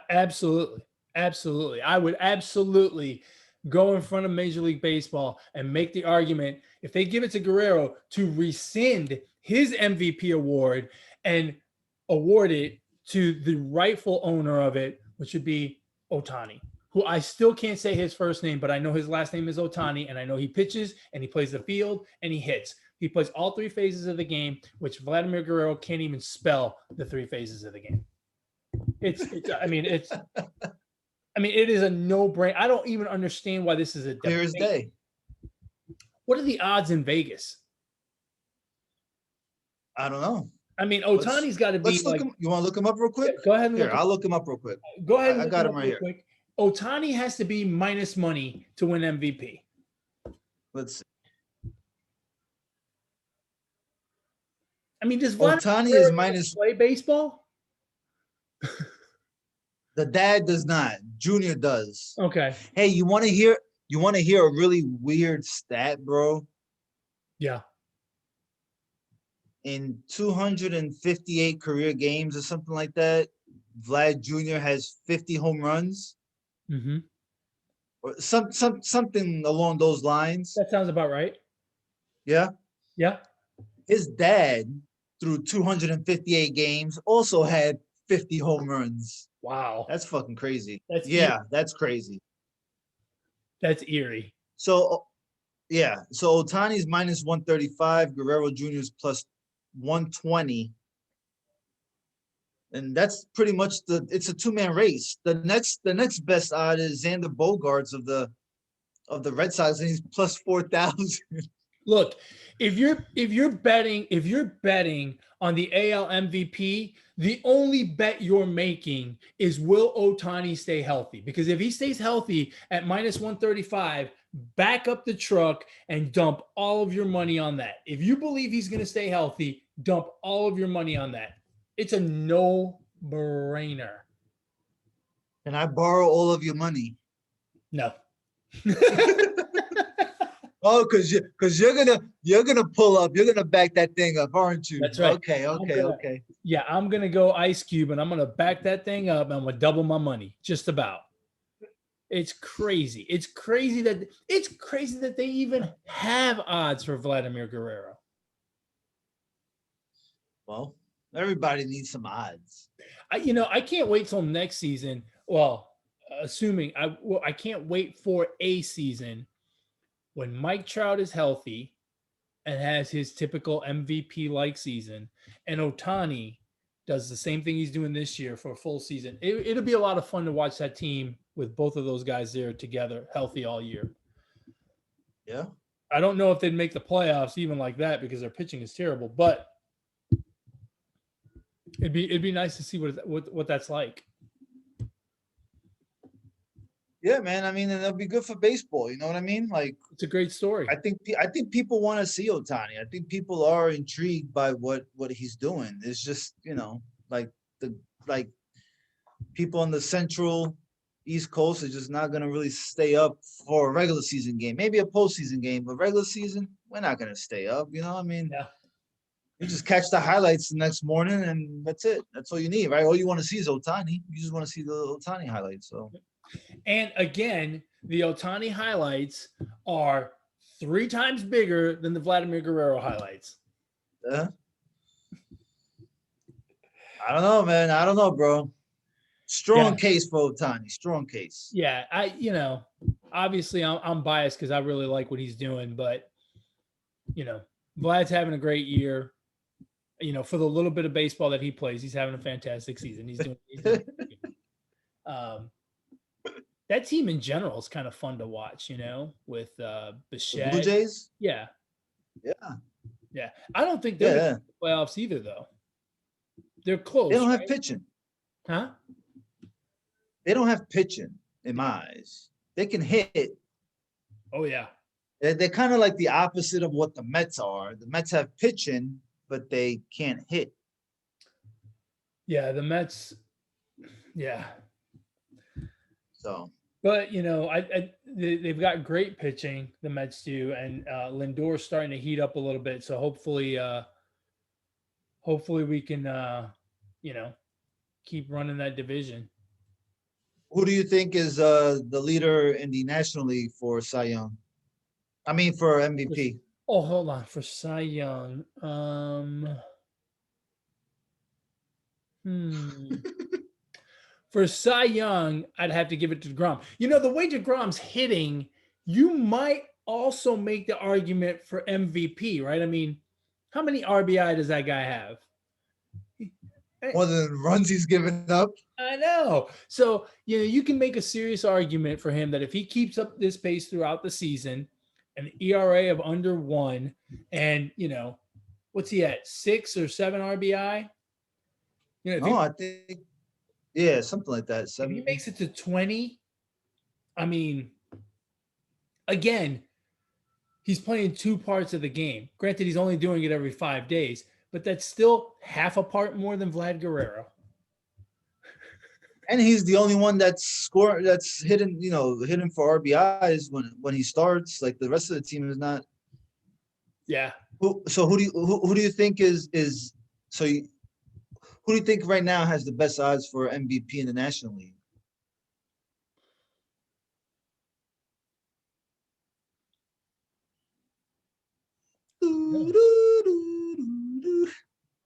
Absolutely. Absolutely. I would absolutely go in front of Major League Baseball and make the argument if they give it to Guerrero to rescind his MVP award and award it to the rightful owner of it, which would be Ohtani, who I still can't say his first name, but I know his last name is Ohtani, and I know he pitches and he plays the field and he hits. He plays all three phases of the game, which Vladimir Guerrero can't even spell the three phases of the game. I mean, it is a no-brainer. I don't even understand why this is a Clear as debate. day. What are the odds in Vegas? I don't know. I mean, Ohtani's got to be Let's look him. You want to look him up real quick? Yeah, go ahead and Here, look him. I'll look him up real quick. Go ahead and I got him right here. Quick. Ohtani has to be minus money to win MVP. Let's see. I mean, does Ohtani is minus play baseball? The dad does not. Junior does. Okay. Hey, you want to hear a really weird stat, bro? Yeah. In 258 career games or something like that, Vlad Jr. has 50 home runs. Mm-hmm. Or something along those lines. That sounds about right. Yeah. Yeah. His dad, through 258 games, also had 50 home runs. Wow. That's fucking crazy. Eerie. That's crazy. That's eerie. So, yeah. So Ohtani's minus 135, Guerrero Jr.'s plus 120. And that's pretty much it's a two-man race. The next best odd is Xander Bogaerts of the Red Sox, and he's plus 4,000. Look, if you're betting on the AL MVP, the only bet you're making is will Ohtani stay healthy? Because if he stays healthy at minus 135, back up the truck and dump all of your money on that. If you believe he's going to stay healthy, dump all of your money on that. It's a no-brainer. Can I borrow all of your money? No. Oh, because you're gonna pull up, you're gonna back that thing up, aren't you? That's right. Okay. Yeah, I'm gonna go Ice Cube, and I'm gonna back that thing up, and I'm gonna double my money, just about. It's crazy. It's crazy that they even have odds for Vladimir Guerrero. Well, everybody needs some odds. I can't wait till next season. Well, assuming I can't wait for a season when Mike Trout is healthy and has his typical MVP-like season, and Ohtani does the same thing he's doing this year for a full season. It'll be a lot of fun to watch that team with both of those guys there together, healthy all year. Yeah. I don't know if they'd make the playoffs even like that because their pitching is terrible, but it'd be nice to see what that's like. Yeah, man. I mean, and it'll be good for baseball. You know what I mean? Like, it's a great story. I think people want to see Ohtani. I think people are intrigued by what he's doing. It's just, like people on the Central East Coast are just not gonna really stay up for a regular season game. Maybe a postseason game, but regular season, we're not gonna stay up. You know what I mean? Yeah. You just catch the highlights the next morning, and that's it. That's all you need, right? All you want to see is Ohtani. You just want to see the Ohtani highlights. So. And again, the Ohtani highlights are 3 times bigger than the Vladimir Guerrero highlights. Yeah. I don't know, man. I don't know, bro. Strong case for Ohtani. Strong case. Yeah, obviously I'm biased because I really like what he's doing, but Vlad's having a great year. For the little bit of baseball that he plays, he's having a fantastic season. He's doing that team in general is kind of fun to watch, with Bichette. Blue Jays? Yeah. Yeah. I don't think they're in the playoffs either, though. They're close. They don't have pitching. Huh? They don't have pitching in my eyes. They can hit. Oh, yeah. They're kind of like the opposite of what the Mets are. The Mets have pitching, but they can't hit. Yeah, the Mets. Yeah, So but they've got great pitching. The Mets do, and Lindor's starting to heat up a little bit. So hopefully we can you know keep running that division. who do you think is the leader in the National League for Cy Young? I mean for MVP. Oh, hold on for Cy Young. Hmm. For Cy Young, I'd have to give it to DeGrom. The way DeGrom's hitting, you might also make the argument for MVP, right? I mean, how many RBI does that guy have? More than runs he's given up. I know. So, you can make a serious argument for him that if he keeps up this pace throughout the season, an ERA of under 1, and, what's he at? 6 or 7 RBI? No, I think yeah, something like that. If he 7. makes it to 20, I mean, again, he's playing 2 parts of the game. Granted, he's only doing it every 5 days, but that's still half a part more than Vlad Guerrero. And he's the only one that's hitting for RBIs when he starts. Like the rest of the team is not. Yeah. So who do you think is so? Who do you think right now has the best odds for MVP in the National League?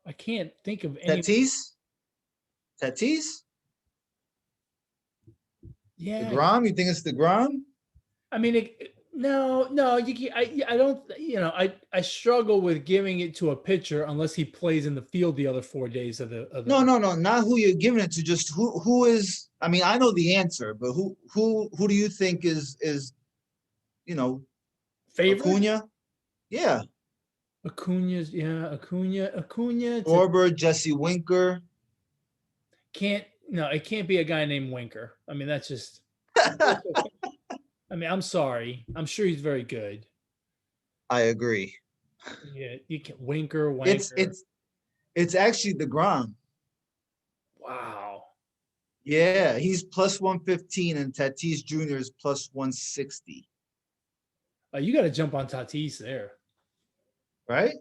I can't think of any. Tatis? Yeah. DeGrom? You think it's DeGrom? I mean, no. I don't. I struggle with giving it to a pitcher unless he plays in the field the other 4 days of the. No, not who you're giving it to. Just who is. I mean, I know the answer, but who do you think is favorite? Acuna? Yeah. Acuna's, yeah, Acuna. Schwarber, Jesse Winker. It can't be a guy named Winker. I mean, that's just. I mean, I'm sorry. I'm sure he's very good. I agree. Yeah, you can Winker. It's actually DeGrom. Wow. Yeah, he's plus 115 and Tatis Jr. is plus 160. You got to jump on Tatis there. Right?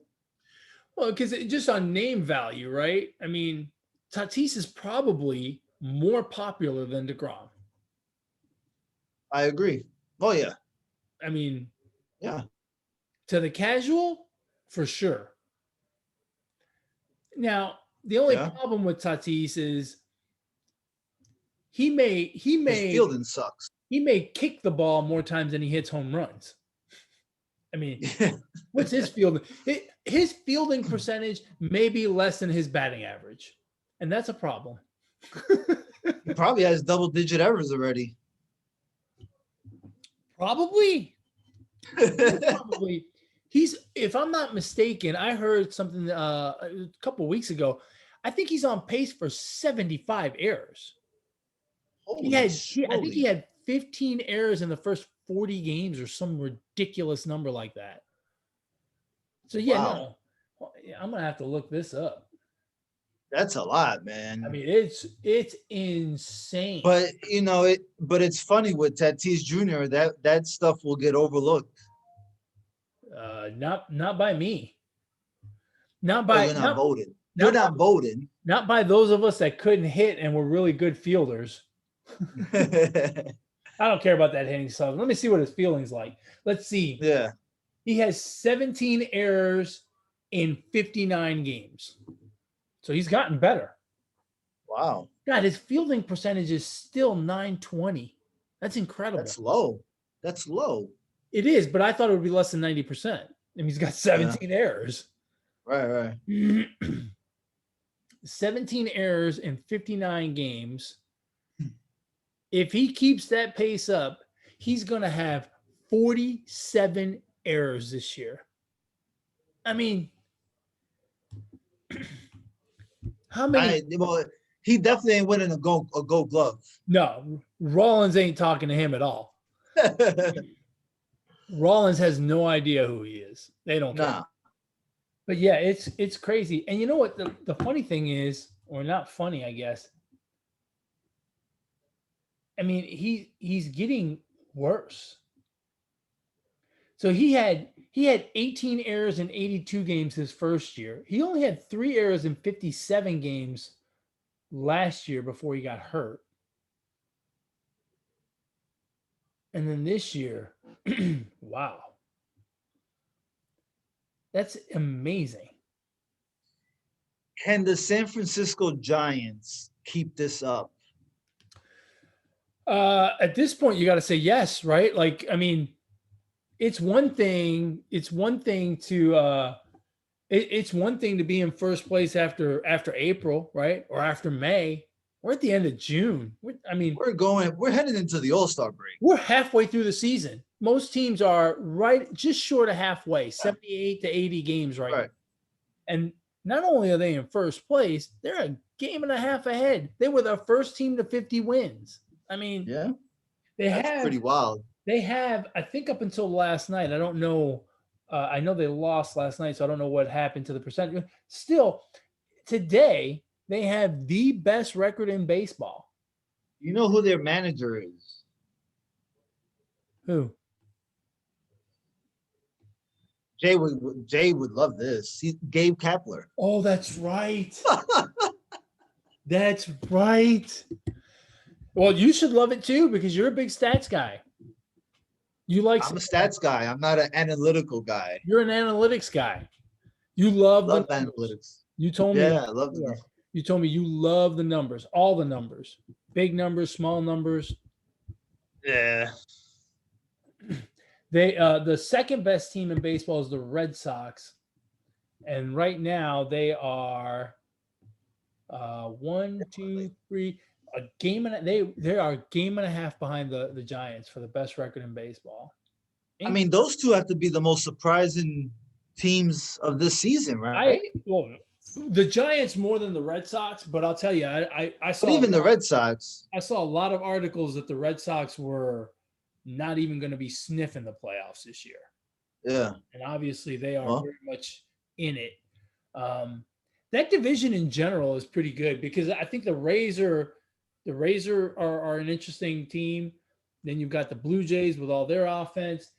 Well, because just on name value, right? I mean, Tatis is probably more popular than DeGrom. I agree. Oh, yeah. I mean, yeah. To the casual, for sure. Now, the only problem with Tatis is he may his fielding sucks. He may kick the ball more times than he hits home runs. I mean, what's his fielding? His fielding percentage may be less than his batting average, and that's a problem. He probably has double-digit errors already. Probably. If I'm not mistaken, I heard something a couple of weeks ago. I think he's on pace for 75 errors. I think he had 15 errors in the first 40 games or some ridiculous number like that. So I'm gonna have to look this up. That's a lot, man. I mean, it's insane. But but it's funny with Tatis Jr. that stuff will get overlooked. Not by me. Not by you're not voting. You're not voting. Not by those of us that couldn't hit and were really good fielders. I don't care about that hitting stuff. Let me see what his feeling's like. Let's see. Yeah. He has 17 errors in 59 games. So he's gotten better. Wow. God, his fielding percentage is still 920. That's incredible. That's low. It is, but I thought it would be less than 90%. And he's got 17 errors. Right. 17 errors in 59 games. If he keeps that pace up, he's going to have 47 errors this year. I mean, how many? He definitely ain't winning a gold glove. No, Rollins ain't talking to him at all. Rollins has no idea who he is. They don't care. Nah. But yeah, it's crazy. And you know what? The funny thing is, or not funny, I guess. I mean, he's getting worse. So he had 18 errors in 82 games his first year. He only had 3 errors in 57 games last year before he got hurt. And then this year, wow. That's amazing. Can the San Francisco Giants keep this up? At this point, you got to say yes, right? Like, I mean, it's one thing. It's one thing to it's one thing to be in first place after April, right, or after May. We're at the end of June. I mean, We're headed into the All-Star break. we're halfway through the season. Most teams are right just short of halfway, 78 to 80 games right now. And not only are they in first place, they're a game and a half ahead. They were the first team to 50 wins. I mean, Yeah, that's pretty wild. They have, I think, up until last night. I don't know. I know they lost last night, so I don't know what happened to the percentage. Still, today they have the best record in baseball. You know who their manager is? Who? Jay would love this. Gabe Kapler. Oh, that's right. That's right. Well, you should love it too because you're a big stats guy. I'm a stats guy. I'm not an analytical guy. You're an analytics guy. You love analytics. You told me. Yeah, I love them. You told me you love the numbers, all the numbers, big numbers, small numbers. Yeah. They the second best team in baseball is the Red Sox, and right now they are 1, 2, 3 a game and they are a game and a half behind the Giants for the best record in baseball. I mean, those two have to be the most surprising teams of this season, right? The Giants more than the Red Sox, but I'll tell you, I saw but even the Red Sox. I saw a lot of articles that the Red Sox were not even going to be sniffing the playoffs this year. Yeah. And obviously they are very much in it. That division in general is pretty good because I think the Rays are an interesting team. Then you've got the Blue Jays with all their offense.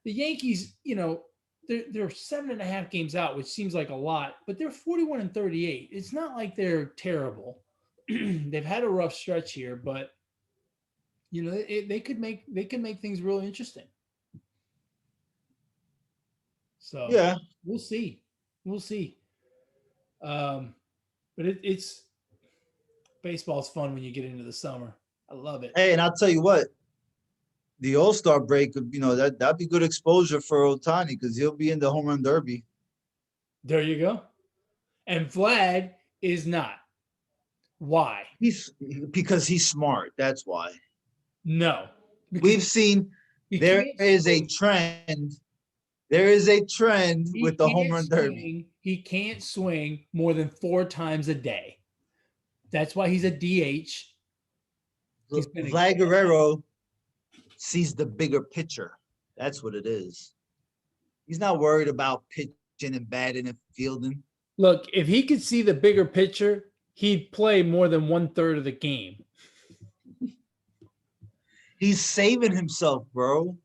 The Yankees, they're 7.5 games out, which seems like a lot, but they're 41 and 38. It's not like they're terrible. They've had a rough stretch here, but they could make things really interesting. So yeah, we'll see. But it's baseball's fun when you get into the summer. I love it. Hey, and I'll tell you what, the All-Star break, that'd be good exposure for Ohtani because he'll be in the home run derby. There you go. And Vlad is not. Why? Because he's smart. That's why. No. We've seen there is a trend. There is a trend with the home run derby. He can't swing more than 4 times a day. That's why he's a DH. Vlad Guerrero sees the bigger picture. That's what it is. He's not worried about pitching and batting and fielding. Look, if he could see the bigger picture, he'd play more than 1/3 of the game. He's saving himself, bro.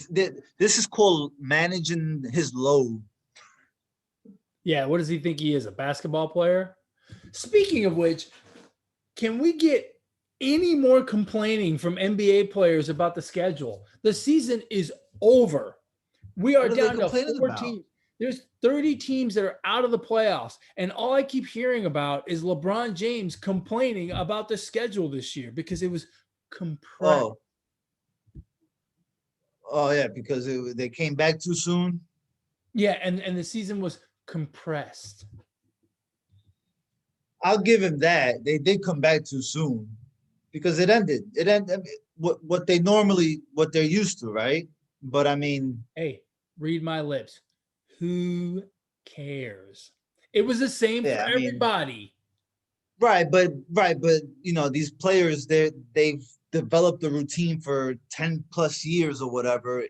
This is called managing his load. Yeah, what does he think he is, a basketball player? Speaking of which, can we get any more complaining from NBA players about the schedule? The season is over. We are down to 4 teams. There's 30 teams that are out of the playoffs, and all I keep hearing about is LeBron James complaining about the schedule this year because it was compressed. Oh yeah, because they came back too soon. Yeah, and the season was compressed. I'll give him that. They did come back too soon because it ended. It ended what they're used to, right? But I mean, hey, read my lips. Who cares? It was the same for everybody. Right, but these players, they've developed a routine for 10 plus years or whatever.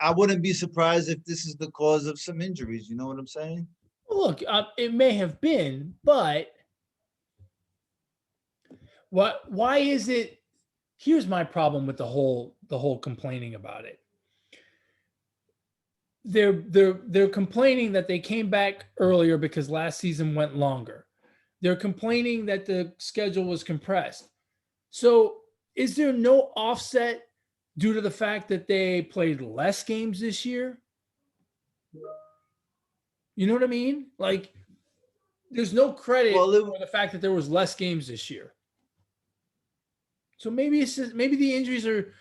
I wouldn't be surprised if this is the cause of some injuries. You know what I'm saying? Look, it may have been, but Why is it? Here's my problem with the whole complaining about it. They're complaining that they came back earlier because last season went longer. They're complaining that the schedule was compressed. So is there no offset due to the fact that they played less games this year? You know what I mean? Like, there's no credit Well, for the fact that there was less games this year. So maybe it's just, maybe the injuries are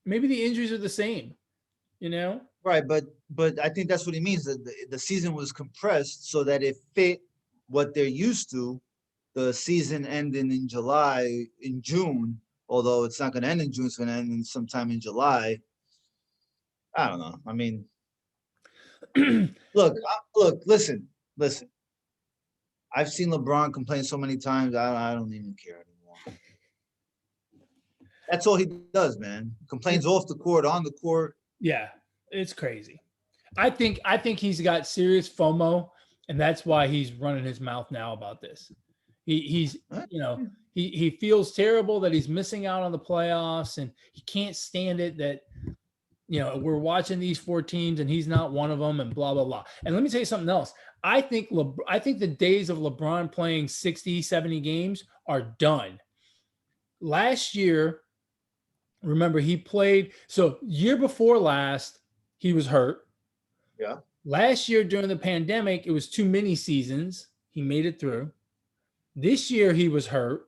the same, you know? right, but I think that's what he means. That the season was compressed so that it fit what they're used to. The season ending in June, although it's not going to end in June, it's going to end in sometime in July. I don't know. I mean, look, listen. I've seen LeBron complain so many times. I don't even care anymore. That's all he does, man. Complains off the court, on the court. Yeah, it's crazy. I think he's got serious FOMO, and that's why he's running his mouth now about this. He's he feels terrible that he's missing out on the playoffs, and he can't stand it that we're watching these four teams and he's not one of them, and blah blah blah. And let me tell you something else. I think the days of LeBron playing 60, 70 games are done. Last year, remember, he played, so year before last, he was hurt. Yeah. Last year during the pandemic, it was too many seasons. He made it through. This year he was hurt.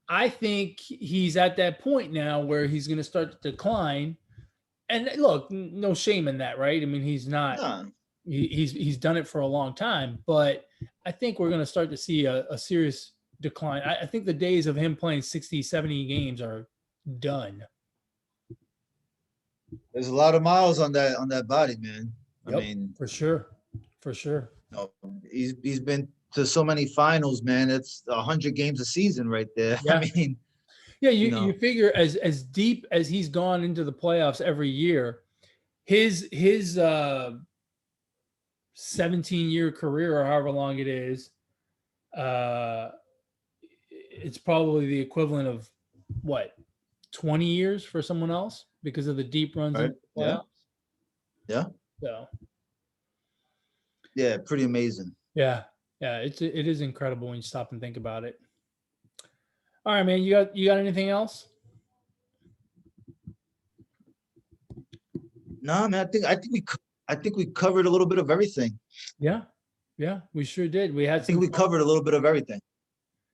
I think he's at that point now where he's going to start to decline. And look, no shame in that, right? I mean, he's not. No. He's done it for a long time, but I think we're going to start to see a serious decline. I think the days of him playing 60, 70 games are done. There's a lot of miles on that body, man. Yep, I mean, for sure. He's been to so many finals, man. It's 100 games a season right there. Yeah. I mean, yeah, you figure as deep as he's gone into the playoffs every year, his 17-year career or however long it is, it's probably the equivalent of what, 20 years for someone else because of the deep runs in the playoffs. Yeah. So yeah, pretty amazing. Yeah, it is incredible when you stop and think about it. All right, man, you got anything else? No, man, I think we covered a little bit of everything. Yeah, we sure did. I think we covered a little bit of everything.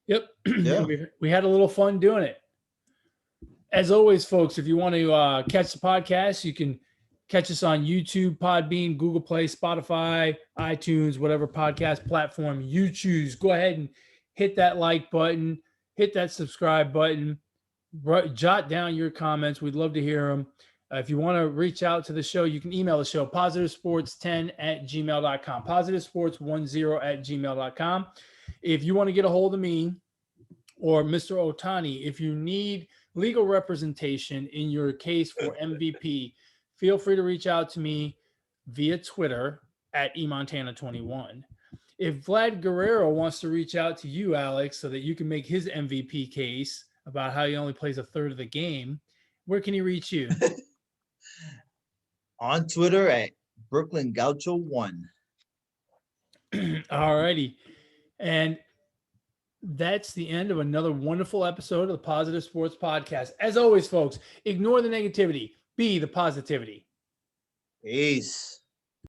Yep. Yeah. we had a little fun doing it. As always, folks, if you want to catch the podcast, you can catch us on YouTube, Podbean, Google Play, Spotify, iTunes, whatever podcast platform you choose. Go ahead and hit that like button, hit that subscribe button, jot down your comments. We'd love to hear them. If you want to reach out to the show, you can email the show, positivesports10@gmail.com, positivesports10@gmail.com. If you want to get a hold of me or Mr. Ohtani, if you need legal representation in your case for MVP, feel free to reach out to me via Twitter at eMontana21. If Vlad Guerrero wants to reach out to you, Alex, so that you can make his MVP case about how he only plays a third of the game, where can he reach you? On Twitter at Brooklyn Gaucho 1. All righty. And that's the end of another wonderful episode of the Positive Sports Podcast. As always, folks, ignore the negativity. Be the positivity. Peace.